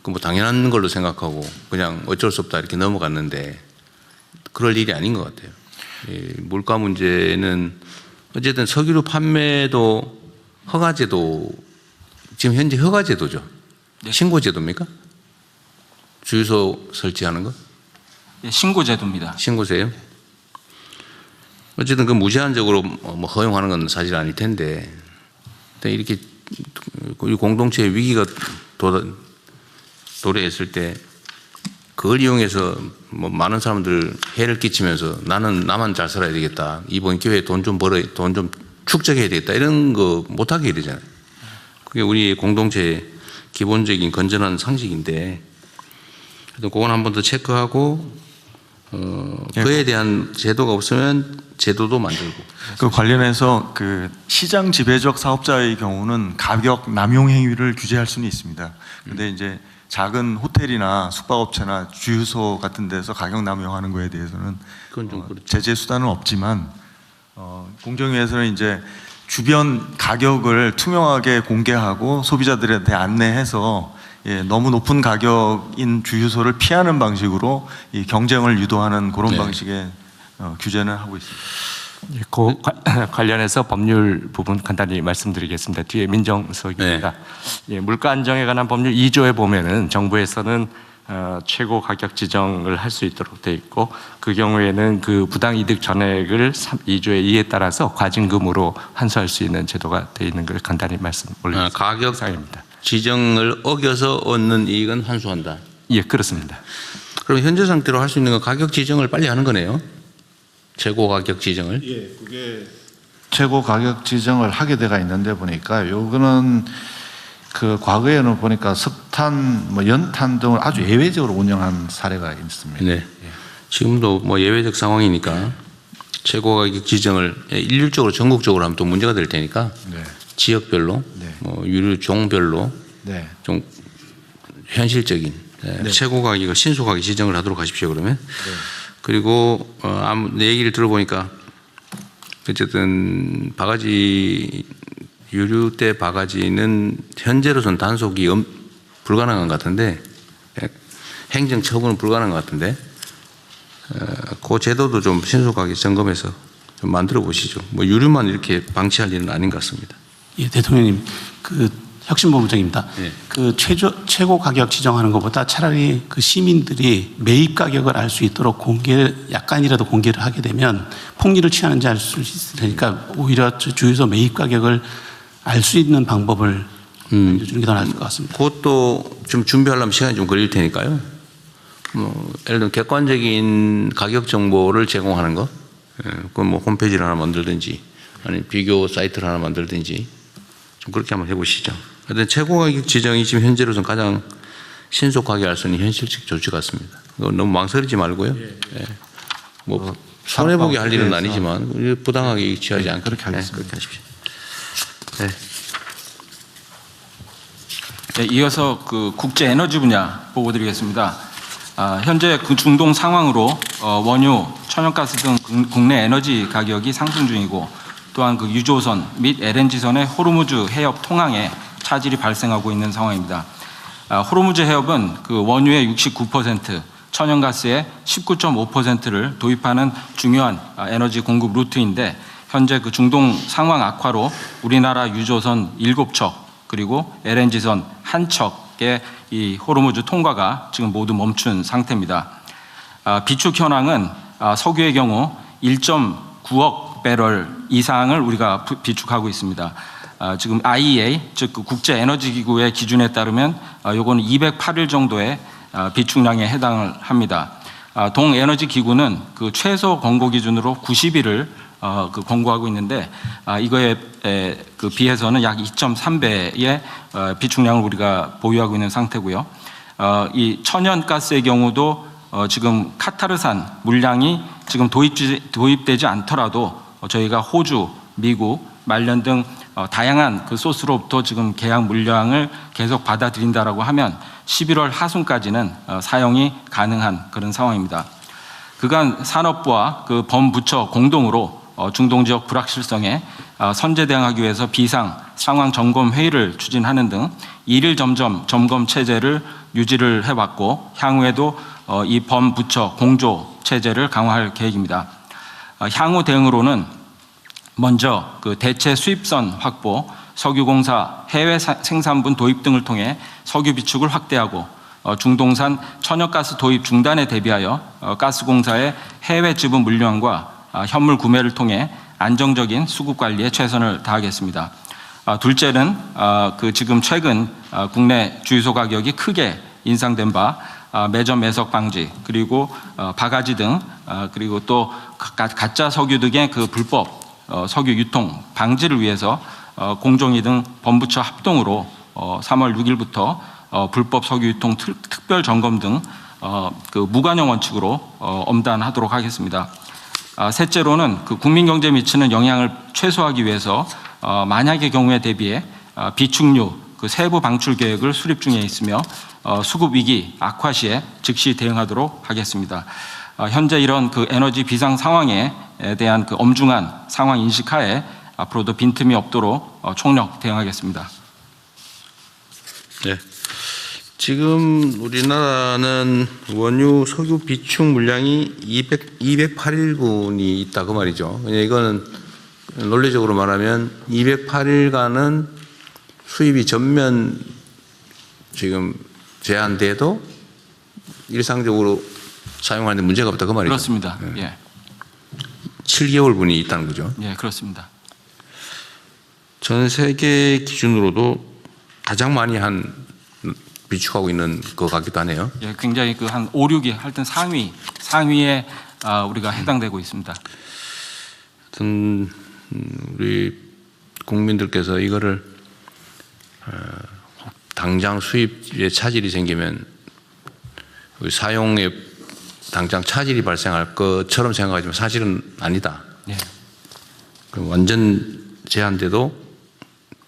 그 뭐 당연한 걸로 생각하고 그냥 어쩔 수 없다 이렇게 넘어갔는데 그럴 일이 아닌 것 같아요. 물가 문제는 어쨌든 석유류 판매도 허가제도 지금 현재 허가제도죠. 네. 신고제도입니까? 주유소 설치하는 거? 예, 신고제도입니다. 신고세요? 어쨌든 그 무제한적으로 뭐 허용하는 건 사실 아닐 텐데 이렇게 공동체의 위기가 도래했을 때 그걸 이용해서 뭐 많은 사람들 해를 끼치면서 나만 잘 살아야 되겠다. 이번 기회에 돈 좀 축적해야 되겠다. 이런 거 못하게 해야 되잖아요. 그게 우리 공동체의 기본적인 건전한 상식인데 그건 한 번 더 체크하고 그에 대한 제도가 없으면 제도도 만들고. 그 관련해서 그 시장 지배적 사업자의 경우는 가격 남용 행위를 규제할 수는 있습니다. 근데 이제 작은 호텔이나 숙박업체나 주유소 같은 데서 가격 남용하는 거에 대해서는 그건 좀 그렇죠. 제재 수단은 없지만 공정위에서는 이제 주변 가격을 투명하게 공개하고 소비자들한테 안내해서 너무 높은 가격인 주유소를 피하는 방식으로 이 경쟁을 유도하는 그런 방식의 규제는 하고 있습니다. 그 관련해서 법률 부분 간단히 말씀드리겠습니다. 뒤에 민정석입니다. 예, 물가 안정에 관한 법률 2조에 보면은 정부에서는 최고 가격 지정을 할 수 있도록 돼 있고 그 경우에는 그 부당 이득 전액을 2조의 2에 따라서 과징금으로 환수할 수 있는 제도가 돼 있는 걸 간단히 말씀 올리겠습니다. 가격 상입니다. 지정을 어겨서 얻는 이익은 환수한다. 예, 그렇습니다. 그럼 현재 상태로 할 수 있는 건 가격 지정을 빨리 하는 거네요. 최고 가격 지정을. 예, 그게 최고 가격 지정을 하게 돼가 있는데 보니까 요거는 그 과거에는 보니까 석탄, 뭐 연탄 등을 아주 예외적으로 운영한 사례가 있습니다. 네. 지금도 뭐 예외적 상황이니까 최고 가격 지정을 일률적으로 전국적으로 하면 또 문제가 될 테니까 지역별로, 네. 유류 종별로 네. 좀 현실적인 최고 가격을 신속하게 지정을 하도록 하십시오. 그러면 그리고 내 얘기를 들어보니까 어쨌든 바가지 유류대 바가지는 현재로서는 단속이 불가능한 것 같은데 행정 처분은 불가능한 것 같은데 그 제도도 좀 신속하게 점검해서 좀 만들어 보시죠. 뭐 유류만 이렇게 방치할 일은 아닌 것 같습니다. 예, 대통령님, 그 혁신본부장입니다. 예. 그 최고 가격 지정하는 것보다 차라리 그 시민들이 매입 가격을 알 수 있도록 약간이라도 공개를 하게 되면 폭리를 취하는지 알 수 있을 테니까 오히려 주유소 매입 가격을 알 수 있는 방법을 알려주는 게 더 나을 것 같습니다. 그것도 좀 준비하려면 시간이 좀 걸릴 테니까요. 예를 들면 객관적인 가격 정보를 제공하는 거, 그건 뭐 홈페이지를 하나 만들든지, 아니면 비교 사이트를 하나 만들든지, 좀 그렇게 한번 해보시죠. 하여튼 최고 가격 지정이 지금 현재로서는 가장 신속하게 할 수 있는 현실적 조치 같습니다. 너무 망설이지 말고요. 예. 뭐 손해보게 할 일은 아니지만 부당하게 취하지 않게 그렇게 하겠습니다. 그렇게 하십시오. 네. 네, 이어서 그 국제 에너지 분야 보고드리겠습니다. 현재 그 중동 상황으로 원유, 천연가스 등 국내 에너지 가격이 상승 중이고 또한 그 유조선 및 LNG선의 호르무즈 해협 통항에 차질이 발생하고 있는 상황입니다. 호르무즈 해협은 그 원유의 69%, 천연가스의 19.5%를 도입하는 중요한 에너지 공급 루트인데 현재 그 중동 상황 악화로 우리나라 유조선 7척 그리고 LNG선 1척의 이 호르무즈 통과가 지금 모두 멈춘 상태입니다. 비축 현황은 석유의 경우 1.9억 배럴 이상을 우리가 비축하고 있습니다. 지금 IEA 즉 그 국제 에너지 기구의 기준에 따르면 요거는 208일 정도의 비축량에 해당을 합니다. 동 에너지 기구는 그 최소 권고 기준으로 90일을 그 권고하고 있는데 이거에 그 비해서는 약 2.3배의 비축량을 우리가 보유하고 있는 상태고요. 이 천연가스의 경우도 지금 카타르산 물량이 지금 도입되지 않더라도 저희가 호주, 미국, 말년 등 다양한 그 소스로부터 지금 계약 물량을 계속 받아들인다라고 하면 11월 하순까지는 사용이 가능한 그런 상황입니다. 그간 산업부와 그 범부처 공동으로 중동 지역 불확실성에 선제 대응하기 위해서 비상 상황 점검 회의를 추진하는 등 일일 점검 체제를 유지를 해왔고 향후에도 이 범부처 공조 체제를 강화할 계획입니다. 향후 대응으로는 먼저 그 대체 수입선 확보, 석유공사 해외 생산분 도입 등을 통해 석유 비축을 확대하고 중동산 천연가스 도입 중단에 대비하여 가스공사의 해외 지분 물량과 현물 구매를 통해 안정적인 수급 관리에 최선을 다하겠습니다. 둘째는 그 지금 최근 국내 주유소 가격이 크게 인상된 바 매점 매석 방지 그리고 바가지 등 그리고 또 가짜 석유 등의 그 불법 석유 유통 방지를 위해서 공정위 등 범부처 합동으로 3월 6일부터 불법 석유 유통 특별 점검 등 그 무관용 원칙으로 엄단하도록 하겠습니다. 셋째로는 그 국민 경제에 미치는 영향을 최소화하기 위해서 만약의 경우에 대비해 비축류 그 세부 방출 계획을 수립 중에 있으며 수급 위기 악화 시에 즉시 대응하도록 하겠습니다. 현재 이런 그 에너지 비상 상황에 대한 그 엄중한 상황 인식하에 앞으로도 빈틈이 없도록 총력 대응하겠습니다. 네. 지금 우리나라는 원유 석유 비축 물량이 208일분이 있다 그 말이죠. 이거는 논리적으로 말하면 208일간은 수입이 전면 지금 제한돼도 일상적으로 사용하는 데 문제가 없다 그 말이죠. 그렇습니다. 네. 예. 7개월분이 있다는 거죠. 예, 그렇습니다. 전 세계 기준으로도 가장 많이 비축하고 있는 것 같기도 하네요. 예, 굉장히 그 한 5, 6위 하여튼 상위에 우리가 해당되고 있습니다. 하여튼 우리 국민들께서 이거를 당장 수입에 차질이 생기면 사용에 당장 차질이 발생할 것처럼 생각하지만 사실은 아니다. 예. 완전 제한돼도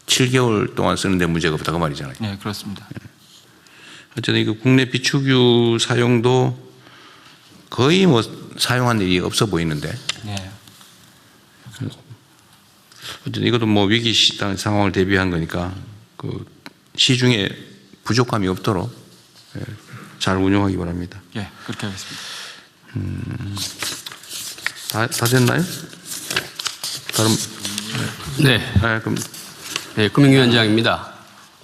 7개월 동안 쓰는데 문제가 없다고 말이잖아요. 네, 그렇습니다. 어쨌든 이거 국내 비축유 사용도 거의 뭐 사용한 일이 없어 보이는데 네. 어쨌든 이것도 뭐 위기 시장 상황을 대비한 거니까 그 시중에 부족함이 없도록 잘 운영하기 바랍니다. 예, 그렇게 하겠습니다. 다 됐나요? 다른 네, 그럼 네, 금융위원장입니다.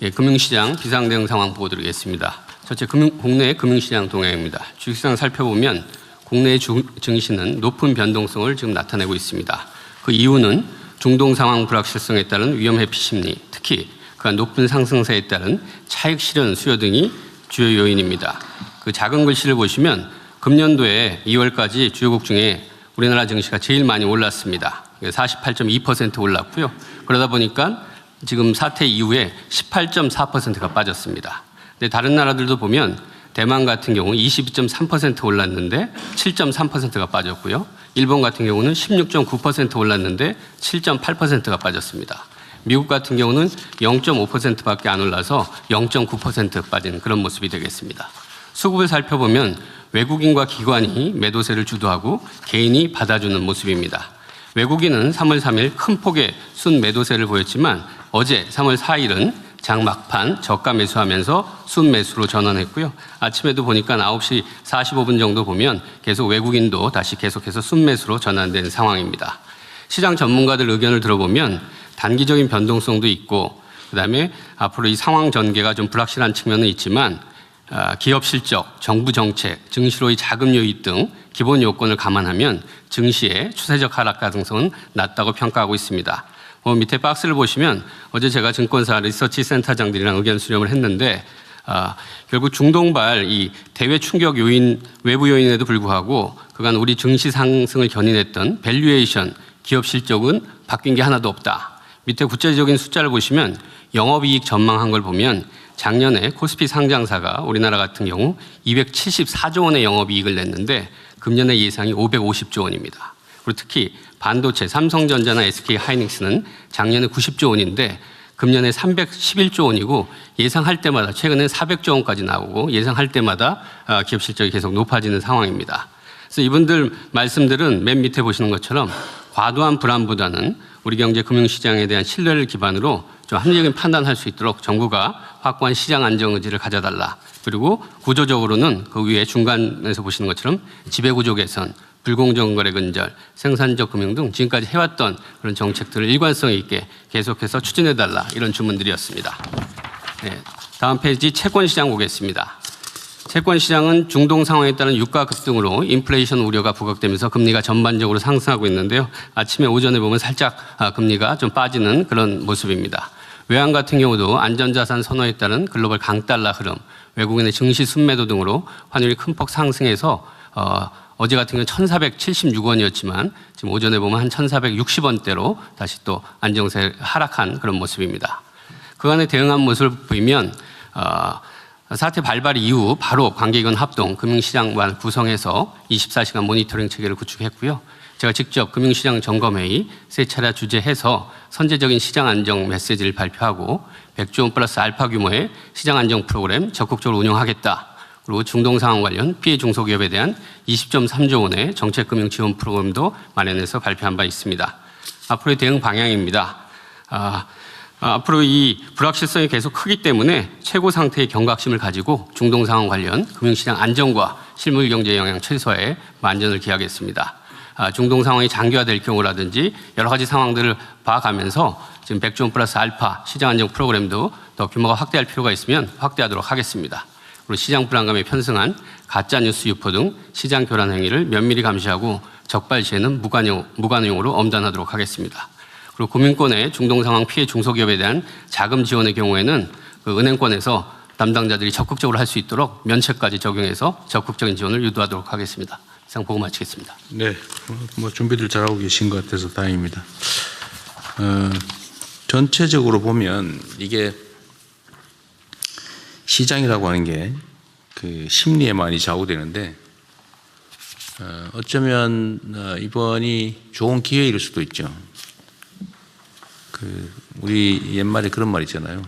예, 금융시장 비상대응 상황 보고 드리겠습니다. 첫째, 국내 금융시장 동향입니다. 주식시장 살펴보면 국내 증시는 높은 변동성을 지금 나타내고 있습니다. 그 이유는 중동 상황 불확실성에 따른 위험 회피 심리, 특히 그간 높은 상승세에 따른 차익 실현 수요 등이 주요 요인입니다. 그 작은 글씨를 보시면 금년도에 2월까지 주요국 중에 우리나라 증시가 제일 많이 올랐습니다. 48.2% 올랐고요. 그러다 보니까 지금 사태 이후에 18.4%가 빠졌습니다. 근데 다른 나라들도 보면 대만 같은 경우 22.3% 올랐는데 7.3%가 빠졌고요. 일본 같은 경우는 16.9% 올랐는데 7.8%가 빠졌습니다. 미국 같은 경우는 0.5%밖에 안 올라서 0.9% 빠진 그런 모습이 되겠습니다. 수급을 살펴보면 외국인과 기관이 매도세를 주도하고 개인이 받아주는 모습입니다. 외국인은 3월 3일 큰 폭의 순 매도세를 보였지만 어제 3월 4일은 장 막판 저가 매수하면서 순 매수로 전환했고요. 아침에도 보니까 9시 45분 정도 보면 계속 외국인도 다시 계속해서 순 매수로 전환된 상황입니다. 시장 전문가들 의견을 들어보면 단기적인 변동성도 있고 그다음에 앞으로 이 상황 전개가 좀 불확실한 측면은 있지만 기업 실적, 정부 정책, 증시로의 자금 유입 등 기본 요건을 감안하면 증시의 추세적 하락 가능성은 낮다고 평가하고 있습니다. 밑에 박스를 보시면 어제 제가 증권사 리서치 센터장들이랑 의견 수렴을 했는데 결국 중동발 이 대외 충격 요인, 외부 요인에도 불구하고 그간 우리 증시 상승을 견인했던 밸류에이션, 기업 실적은 바뀐 게 하나도 없다. 밑에 구체적인 숫자를 보시면 영업이익 전망한 걸 보면 작년에 코스피 상장사가 우리나라 같은 경우 274조 원의 영업이익을 냈는데 금년의 예상이 550조 원입니다. 그리고 특히 반도체, 삼성전자나 SK하이닉스는 작년에 90조 원인데 금년에 311조 원이고 예상할 때마다 최근에 400조 원까지 나오고 예상할 때마다 기업 실적이 계속 높아지는 상황입니다. 그래서 이분들 말씀들은 맨 밑에 보시는 것처럼 과도한 불안보다는 우리 경제 금융시장에 대한 신뢰를 기반으로 좀 합리적인 판단할 수 있도록 정부가 확고한 시장 안정 의지를 가져달라. 그리고 구조적으로는 그 위에 중간에서 보시는 것처럼 지배구조 개선, 불공정 거래 근절, 생산적 금융 등 지금까지 해왔던 그런 정책들을 일관성 있게 계속해서 추진해달라 이런 주문들이었습니다. 네, 다음 페이지 채권시장 보겠습니다. 채권시장은 중동 상황에 따른 유가 급등으로 인플레이션 우려가 부각되면서 금리가 전반적으로 상승하고 있는데요. 아침에 오전에 보면 살짝 금리가 좀 빠지는 그런 모습입니다. 외환 같은 경우도 안전자산 선호에 따른 글로벌 강달러 흐름, 외국인의 증시 순매도 등으로 환율이 큰 폭 상승해서 어제 같은 경우는 1,476원이었지만 지금 오전에 보면 한 1,460원대로 다시 또 안정세 하락한 그런 모습입니다. 그간에 대응한 모습을 보이면 사태 발발 이후 바로 관계기관 합동 금융시장만 구성해서 24시간 모니터링 체계를 구축했고요. 제가 직접 금융시장 점검회의 세 차례 주재해서 선제적인 시장 안정 메시지를 발표하고 100조 원 플러스 알파 규모의 시장 안정 프로그램 적극적으로 운영하겠다. 그리고 중동 상황 관련 피해 중소기업에 대한 20.3조 원의 정책금융 지원 프로그램도 마련해서 발표한 바 있습니다. 앞으로의 대응 방향입니다. 앞으로 이 불확실성이 계속 크기 때문에 최고 상태의 경각심을 가지고 중동 상황 관련 금융시장 안정과 실물 경제 영향 최소화에 만전을 기하겠습니다. 중동 상황이 장기화될 경우라든지 여러 가지 상황들을 봐가면서 지금 100조 원 플러스 알파 시장 안정 프로그램도 더 규모가 확대할 필요가 있으면 확대하도록 하겠습니다. 그리고 시장 불안감에 편승한 가짜뉴스 유포 등 시장 교란 행위를 면밀히 감시하고 적발 시에는 무관용으로 엄단하도록 하겠습니다. 그리고 금융권의 중동 상황 피해 중소기업에 대한 자금 지원의 경우에는 그 은행권에서 담당자들이 적극적으로 할 수 있도록 면책까지 적용해서 적극적인 지원을 유도하도록 하겠습니다. 이상 보고 마치겠습니다. 네, 뭐 준비들 잘하고 계신 것 같아서 다행입니다. 전체적으로 보면 이게 시장이라고 하는 게 그 심리에 많이 좌우되는데 어쩌면 이번이 좋은 기회일 수도 있죠. 우리 옛말에 그런 말 있잖아요.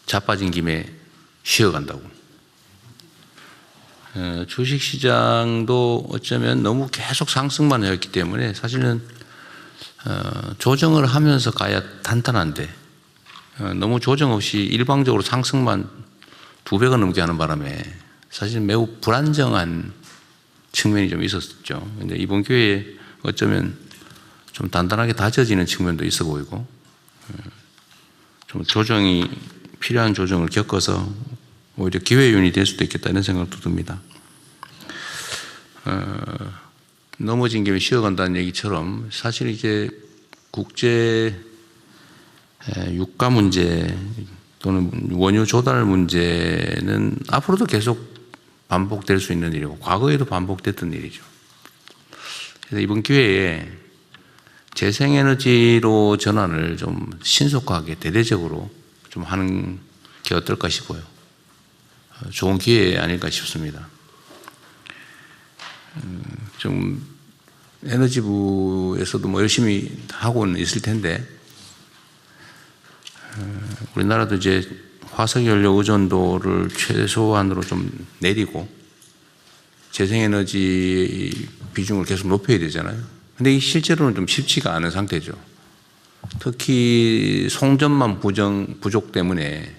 자빠진 김에 쉬어간다고. 주식시장도 어쩌면 너무 계속 상승만 해왔기 때문에 사실은 조정을 하면서 가야 단단한데 너무 조정 없이 일방적으로 상승만 2배가 넘게 하는 바람에 사실 매우 불안정한 측면이 좀 있었죠. 근데 이번 기회에 어쩌면 좀 단단하게 다져지는 측면도 있어 보이고 좀 조정이 필요한 조정을 겪어서 오히려 기회 요인이 될 수도 있겠다 이런 생각도 듭니다. 넘어진 김에 쉬어간다는 얘기처럼 사실 이제 국제 유가 문제 또는 원유 조달 문제는 앞으로도 계속 반복될 수 있는 일이고 과거에도 반복됐던 일이죠. 그래서 이번 기회에 재생에너지로 전환을 좀 신속하게 대대적으로 좀 하는 게 어떨까 싶어요. 좋은 기회 아닐까 싶습니다. 좀 에너지부에서도 뭐 열심히 하고는 있을 텐데 우리나라도 이제 화석연료 의존도를 최소한으로 좀 내리고 재생에너지 비중을 계속 높여야 되잖아요. 근데 이 실제로는 좀 쉽지가 않은 상태죠. 특히 송전망 부족 때문에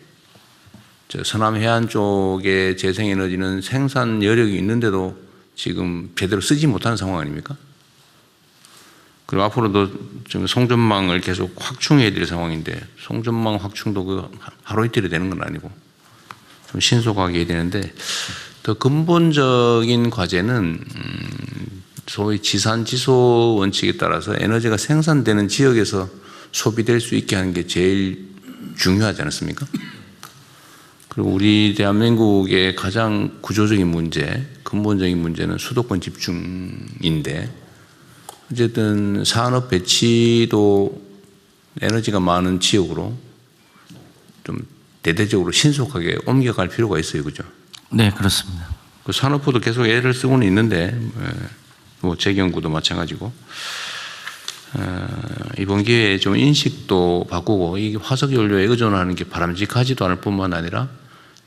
서남 해안 쪽의 재생에너지는 생산 여력이 있는데도 지금 제대로 쓰지 못하는 상황 아닙니까? 그리고 앞으로도 지금 송전망을 계속 확충해야 될 상황인데 송전망 확충도 그 하루 이틀이 되는 건 아니고 좀 신속하게 해야 되는데 더 근본적인 과제는 소위 지산지소 원칙에 따라서 에너지가 생산되는 지역에서 소비될 수 있게 하는 게 제일 중요하지 않습니까? 그리고 우리 대한민국의 가장 구조적인 문제, 근본적인 문제는 수도권 집중인데 어쨌든 산업 배치도 에너지가 많은 지역으로 좀 대대적으로 신속하게 옮겨갈 필요가 있어요. 그죠? 네, 그렇습니다. 그 산업부도 계속 애를 쓰고는 있는데 뭐 재경구도 마찬가지고 이번 기회에 좀 인식도 바꾸고 이 화석연료에 의존하는 게 바람직하지도 않을 뿐만 아니라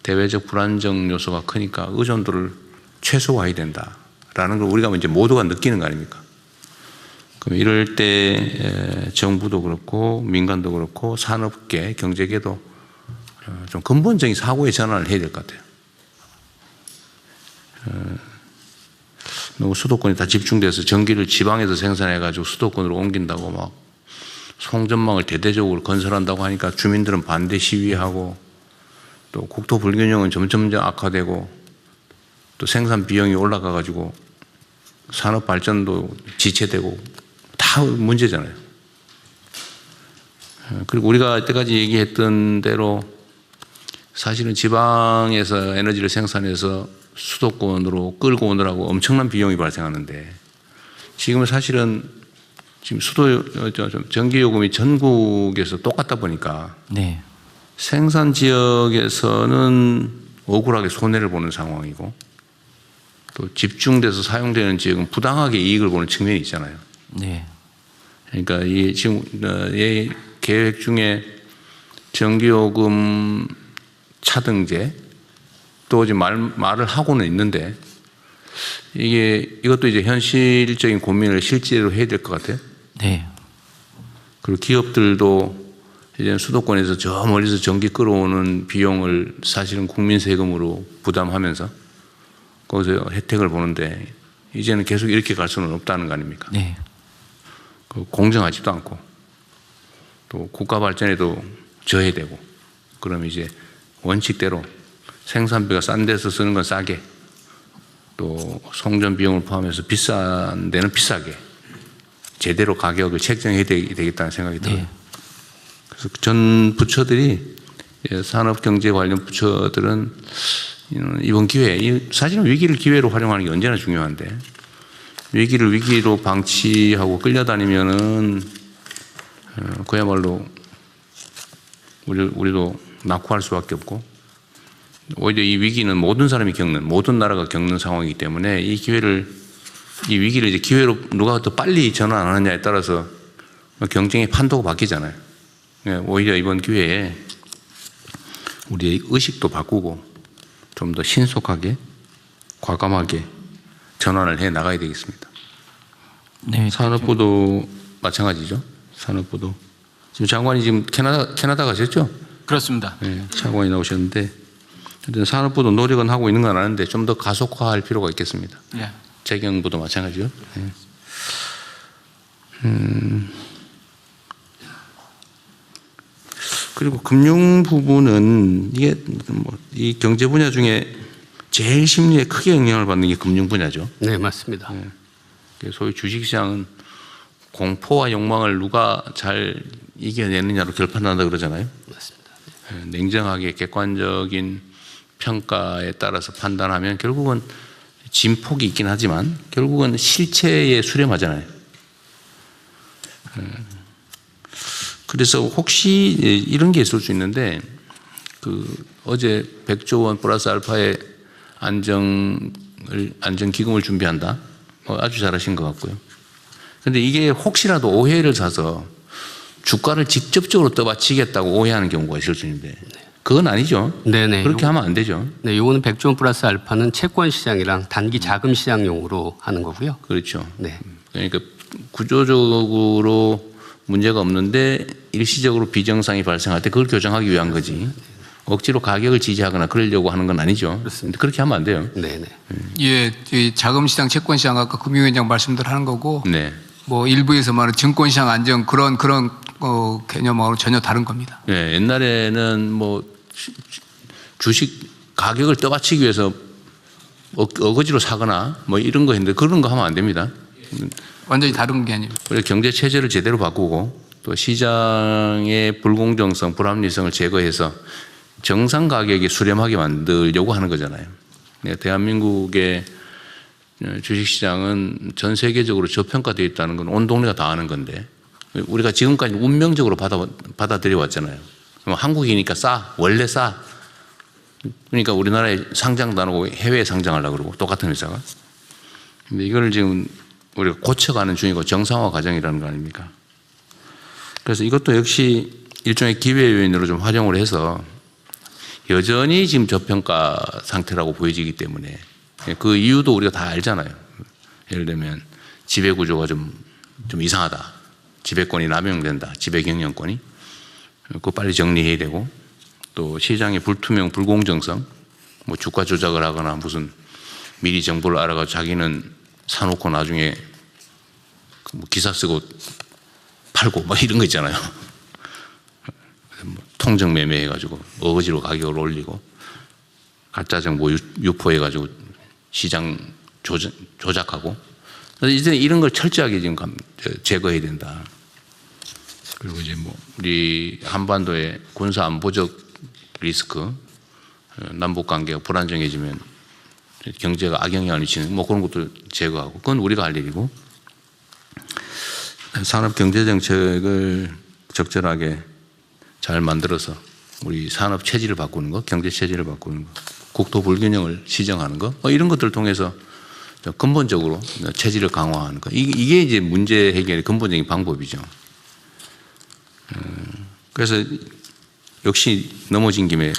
대외적 불안정 요소가 크니까 의존도를 최소화해야 된다라는 걸 우리가 이제 모두가 느끼는 거 아닙니까? 그럼 이럴 때 정부도 그렇고 민간도 그렇고 산업계, 경제계도 좀 근본적인 사고의 전환을 해야 될 것 같아요. 너무 수도권이 다 집중돼서 전기를 지방에서 생산해가지고 수도권으로 옮긴다고 막 송전망을 대대적으로 건설한다고 하니까 주민들은 반대 시위하고 또 국토 불균형은 점점 악화되고 또 생산 비용이 올라가가지고 산업 발전도 지체되고 다 문제잖아요. 그리고 우리가 이때까지 얘기했던 대로 사실은 지방에서 에너지를 생산해서 수도권으로 끌고 오느라고 엄청난 비용이 발생하는데 지금은 사실은 지금 전기요금이 전국에서 똑같다 보니까 네. 생산 지역에서는 억울하게 손해를 보는 상황이고 또 집중돼서 사용되는 지역은 부당하게 이익을 보는 측면이 있잖아요. 네. 그러니까 이 지금 이 계획 중에 전기요금 차등제 또 이제 말을 하고는 있는데 이것도 이제 현실적인 고민을 실제로 해야 될 것 같아요. 네. 그리고 기업들도 이제 수도권에서 저 멀리서 전기 끌어오는 비용을 사실은 국민 세금으로 부담하면서 거기서 혜택을 보는데 이제는 계속 이렇게 갈 수는 없다는 거 아닙니까? 네. 공정하지도 않고 또 국가 발전에도 저해야 되고 그럼 이제 원칙대로 생산비가 싼 데서 쓰는 건 싸게 또 송전 비용을 포함해서 비싼 데는 비싸게 제대로 가격을 책정해야 되겠다는 생각이 들어요. 네. 그래서 전 부처들이 산업경제 관련 부처들은 이번 기회에 사실은 위기를 기회로 활용하는 게 언제나 중요한데 위기를 위기로 방치하고 끌려다니면은 그야말로 우리도 낙후할 수밖에 없고 오히려 이 위기는 모든 사람이 모든 나라가 겪는 상황이기 때문에 이 위기를 이제 기회로 누가 더 빨리 전환하느냐에 따라서 경쟁의 판도가 바뀌잖아요. 오히려 이번 기회에 우리의 의식도 바꾸고 좀 더 신속하게 과감하게 전환을 해 나가야 되겠습니다. 네. 산업부도 마찬가지죠. 산업부도 지금 장관이 지금 캐나다 가셨죠? 그렇습니다. 네, 장관이 나오셨는데 하여튼 산업부도 노력은 하고 있는 건 아는데 좀 더 가속화할 필요가 있겠습니다. 예. 재경부도 마찬가지죠. 네. 그리고 금융 부분은 이게 뭐 이 경제 분야 중에 제일 심리에 크게 영향을 받는 게 금융 분야죠. 네, 맞습니다. 소위 주식시장은 공포와 욕망을 누가 잘 이겨내느냐로 결판난다 그러잖아요. 맞습니다. 냉정하게 객관적인 평가에 따라서 판단하면 결국은 진폭이 있긴 하지만 결국은 실체에 수렴하잖아요. 그래서 혹시 이런 게 있을 수 있는데 어제 100조 원 플러스 알파의 안정기금을 준비한다. 아주 잘하신 것 같고요. 그런데 이게 혹시라도 오해를 사서 주가를 직접적으로 떠받치겠다고 오해하는 경우가 있을 수 있는데 그건 아니죠. 네네. 그렇게 하면 안 되죠. 네, 이거는 100조 원 플러스 알파는 채권 시장이랑 단기 자금 시장용으로 하는 거고요. 그렇죠. 네. 그러니까 구조적으로 문제가 없는데 일시적으로 비정상이 발생할 때 그걸 교정하기 위한 거지. 억지로 가격을 지지하거나 그러려고 하는 건 아니죠. 그렇습니다. 그렇게 하면 안 돼요. 네네. 예, 이 자금시장, 채권시장 아까 금융위원장 말씀대로 하는 거고, 네. 뭐 일부에서 말하는 증권시장 안정 그런 개념하고 전혀 다른 겁니다. 네. 옛날에는 뭐 주식 가격을 떠받치기 위해서 어거지로 사거나 뭐 이런 거 했는데 그런 거 하면 안 됩니다. 완전히 다른 개념. 우리가 경제 체제를 제대로 바꾸고 또 시장의 불공정성, 불합리성을 제거해서 정상 가격에 수렴하게 만들려고 하는 거잖아요. 대한민국의 주식시장은 전 세계적으로 저평가되어 있다는 건 온 동네가 다 아는 건데 우리가 지금까지 운명적으로 받아들여 왔잖아요. 한국이니까 싸, 원래 싸. 그러니까 우리나라에 상장도 안 하고 해외에 상장하려고 그러고 똑같은 회사가. 근데 이걸 지금 우리가 고쳐가는 중이고 정상화 과정이라는 거 아닙니까? 그래서 이것도 역시 일종의 기회 요인으로 좀 활용을 해서 여전히 지금 저평가 상태라고 보여지기 때문에 그 이유도 우리가 다 알잖아요. 예를 들면 지배구조가 좀 이상하다. 지배권이 남용된다. 지배경영권이. 그거 빨리 정리해야 되고 또 시장의 불투명, 불공정성 뭐 주가 조작을 하거나 무슨 미리 정보를 알아가지고 자기는 사놓고 나중에 뭐 기사 쓰고 팔고 막 이런 거 있잖아요. 통정 매매해가지고 어거지로 가격을 올리고 가짜 정보 유포해가지고 시장 조작하고 이제 이런 걸 철저하게 지금 제거해야 된다. 그리고 이제 뭐 우리 한반도의 군사 안보적 리스크, 남북 관계가 불안정해지면 경제가 악영향을 미치는 뭐 그런 것도 제거하고 그건 우리가 할 일이고 산업 경제 정책을 적절하게 잘 만들어서 우리 산업 체질을 바꾸는 거, 경제 체질을 바꾸는 거, 국토 불균형을 시정하는 거, 이런 것들을 통해서 근본적으로 체질을 강화하는 거. 이게 이제 문제 해결의 근본적인 방법이죠. 그래서 역시 넘어진 김에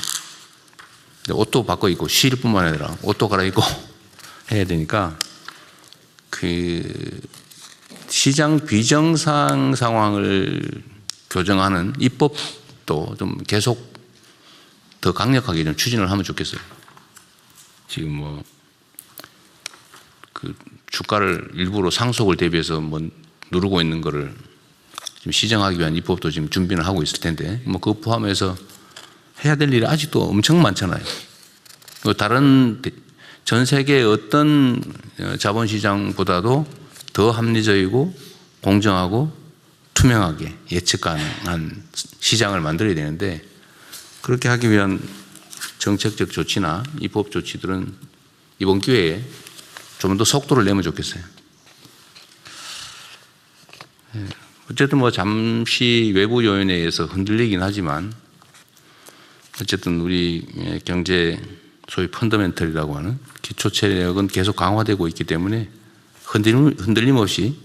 옷도 바꿔 입고 쉴 뿐만 아니라 옷도 갈아입고 해야 되니까 그 시장 비정상 상황을 교정하는 입법도 좀 계속 더 강력하게 좀 추진을 하면 좋겠어요. 지금 뭐 그 주가를 일부러 상속을 대비해서 뭐 누르고 있는 거를 지금 시정하기 위한 입법도 지금 준비를 하고 있을 텐데 뭐 그거 포함해서 해야 될 일이 아직도 엄청 많잖아요. 다른 전 세계의 어떤 자본시장보다도 더 합리적이고 공정하고 투명하게 예측 가능한 시장을 만들어야 되는데 그렇게 하기 위한 정책적 조치나 입법 조치들은 이번 기회에 좀 더 속도를 내면 좋겠어요. 어쨌든 뭐 잠시 외부 요인에 의해서 흔들리긴 하지만 어쨌든 우리 경제 소위 펀더멘털이라고 하는 기초 체력은 계속 강화되고 있기 때문에 흔들림 없이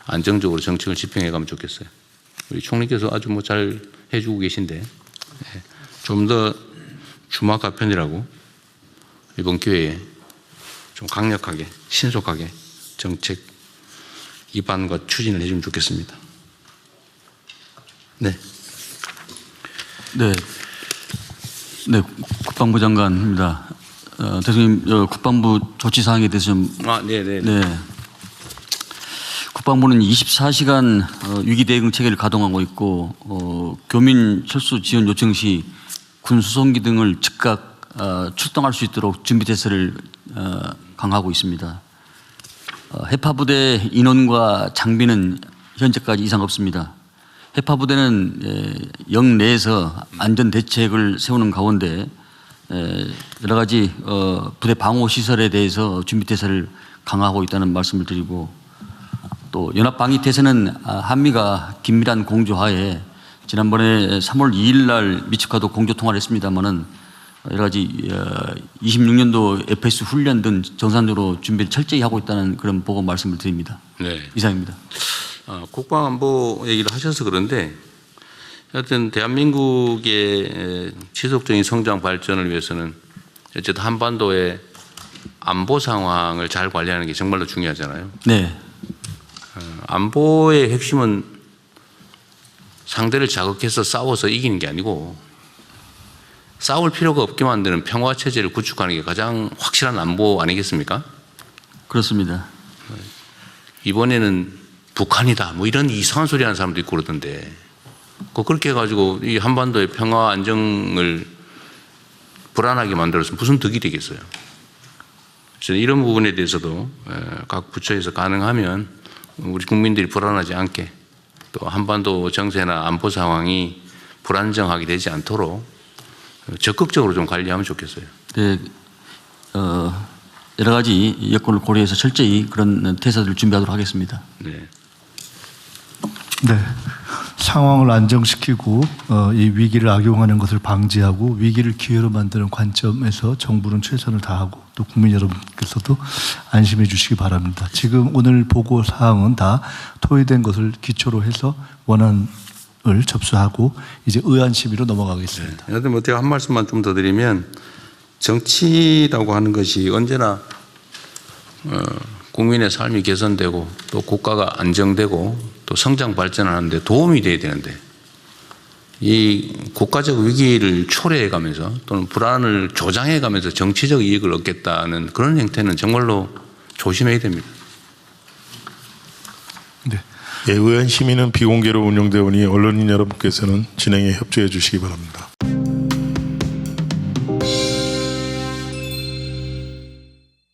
안정적으로 정책을 집행해 가면 좋겠어요. 우리 총리께서 아주 뭐 잘 해주고 계신데 좀 더 주마가 편이라고 이번 기회에 좀 강력하게 신속하게 정책 입안과 추진을 해주면 좋겠습니다. 네. 네, 국방부 장관입니다. 대통령 국방부 조치 사항에 대해서 좀 네. 국방부는 24시간 위기 대응 체계를 가동하고 있고 교민 철수 지원 요청 시 군 수송기 등을 즉각 출동할 수 있도록 준비 태세를 강화하고 있습니다. 해파 부대 인원과 장비는 현재까지 이상 없습니다. 해파 부대는 영내에서 안전 대책을 세우는 가운데 여러 가지 부대 방호 시설에 대해서 준비 태세를 강화하고 있다는 말씀을 드리고, 또 연합 방위 태세는 한미가 긴밀한 공조하에 지난번에 3월 2일 날 미측과도 공조 통화를 했습니다만은 여러 가지 26년도 FS 훈련 등 정상적으로 준비를 철저히 하고 있다는 그런 보고 말씀을 드립니다. 네. 이상입니다. 국방안보 얘기를 하셔서 그런데 하여튼 대한민국의 지속적인 성장 발전을 위해서는 어쨌든 한반도의 안보 상황을 잘 관리하는 게 정말로 중요하잖아요. 네. 안보의 핵심은 상대를 자극해서 싸워서 이기는 게 아니고 싸울 필요가 없게 만드는 평화 체제를 구축하는 게 가장 확실한 안보 아니겠습니까? 그렇습니다. 이번에는 북한이다 뭐 이런 이상한 소리 하는 사람도 있고 그러던데, 그렇게 해가지고 이 한반도의 평화 안정을 불안하게 만들어서 무슨 득이 되겠어요. 그래서 이런 부분에 대해서도 각 부처에서 가능하면 우리 국민들이 불안하지 않게, 또 한반도 정세나 안보 상황이 불안정하게 되지 않도록 적극적으로 좀 관리하면 좋겠어요. 네, 여러 가지 여건을 고려해서 철저히 그런 태세를 준비하도록 하겠습니다. 네. 네. 상황을 안정시키고 이 위기를 악용하는 것을 방지하고 위기를 기회로 만드는 관점에서 정부는 최선을 다하고 또 국민 여러분께서도 안심해 주시기 바랍니다. 지금 오늘 보고 사항은 다 토의된 것을 기초로 해서 원안을 접수하고 이제 의안 심의로 넘어가겠습니다. 네. 뭐 제가 한 말씀만 좀 더 드리면, 정치라고 하는 것이 언제나 국민의 삶이 개선되고 또 국가가 안정되고 또 성장 발전하는데 도움이 돼야 되는데, 이 국가적 위기를 초래해 가면서 또는 불안을 조장해 가면서 정치적 이익을 얻겠다는 그런 형태는 정말로 조심해야 됩니다. 네. 의원 심의는 비공개로 운영되오니 언론인 여러분께서는 진행에 협조해 주시기 바랍니다.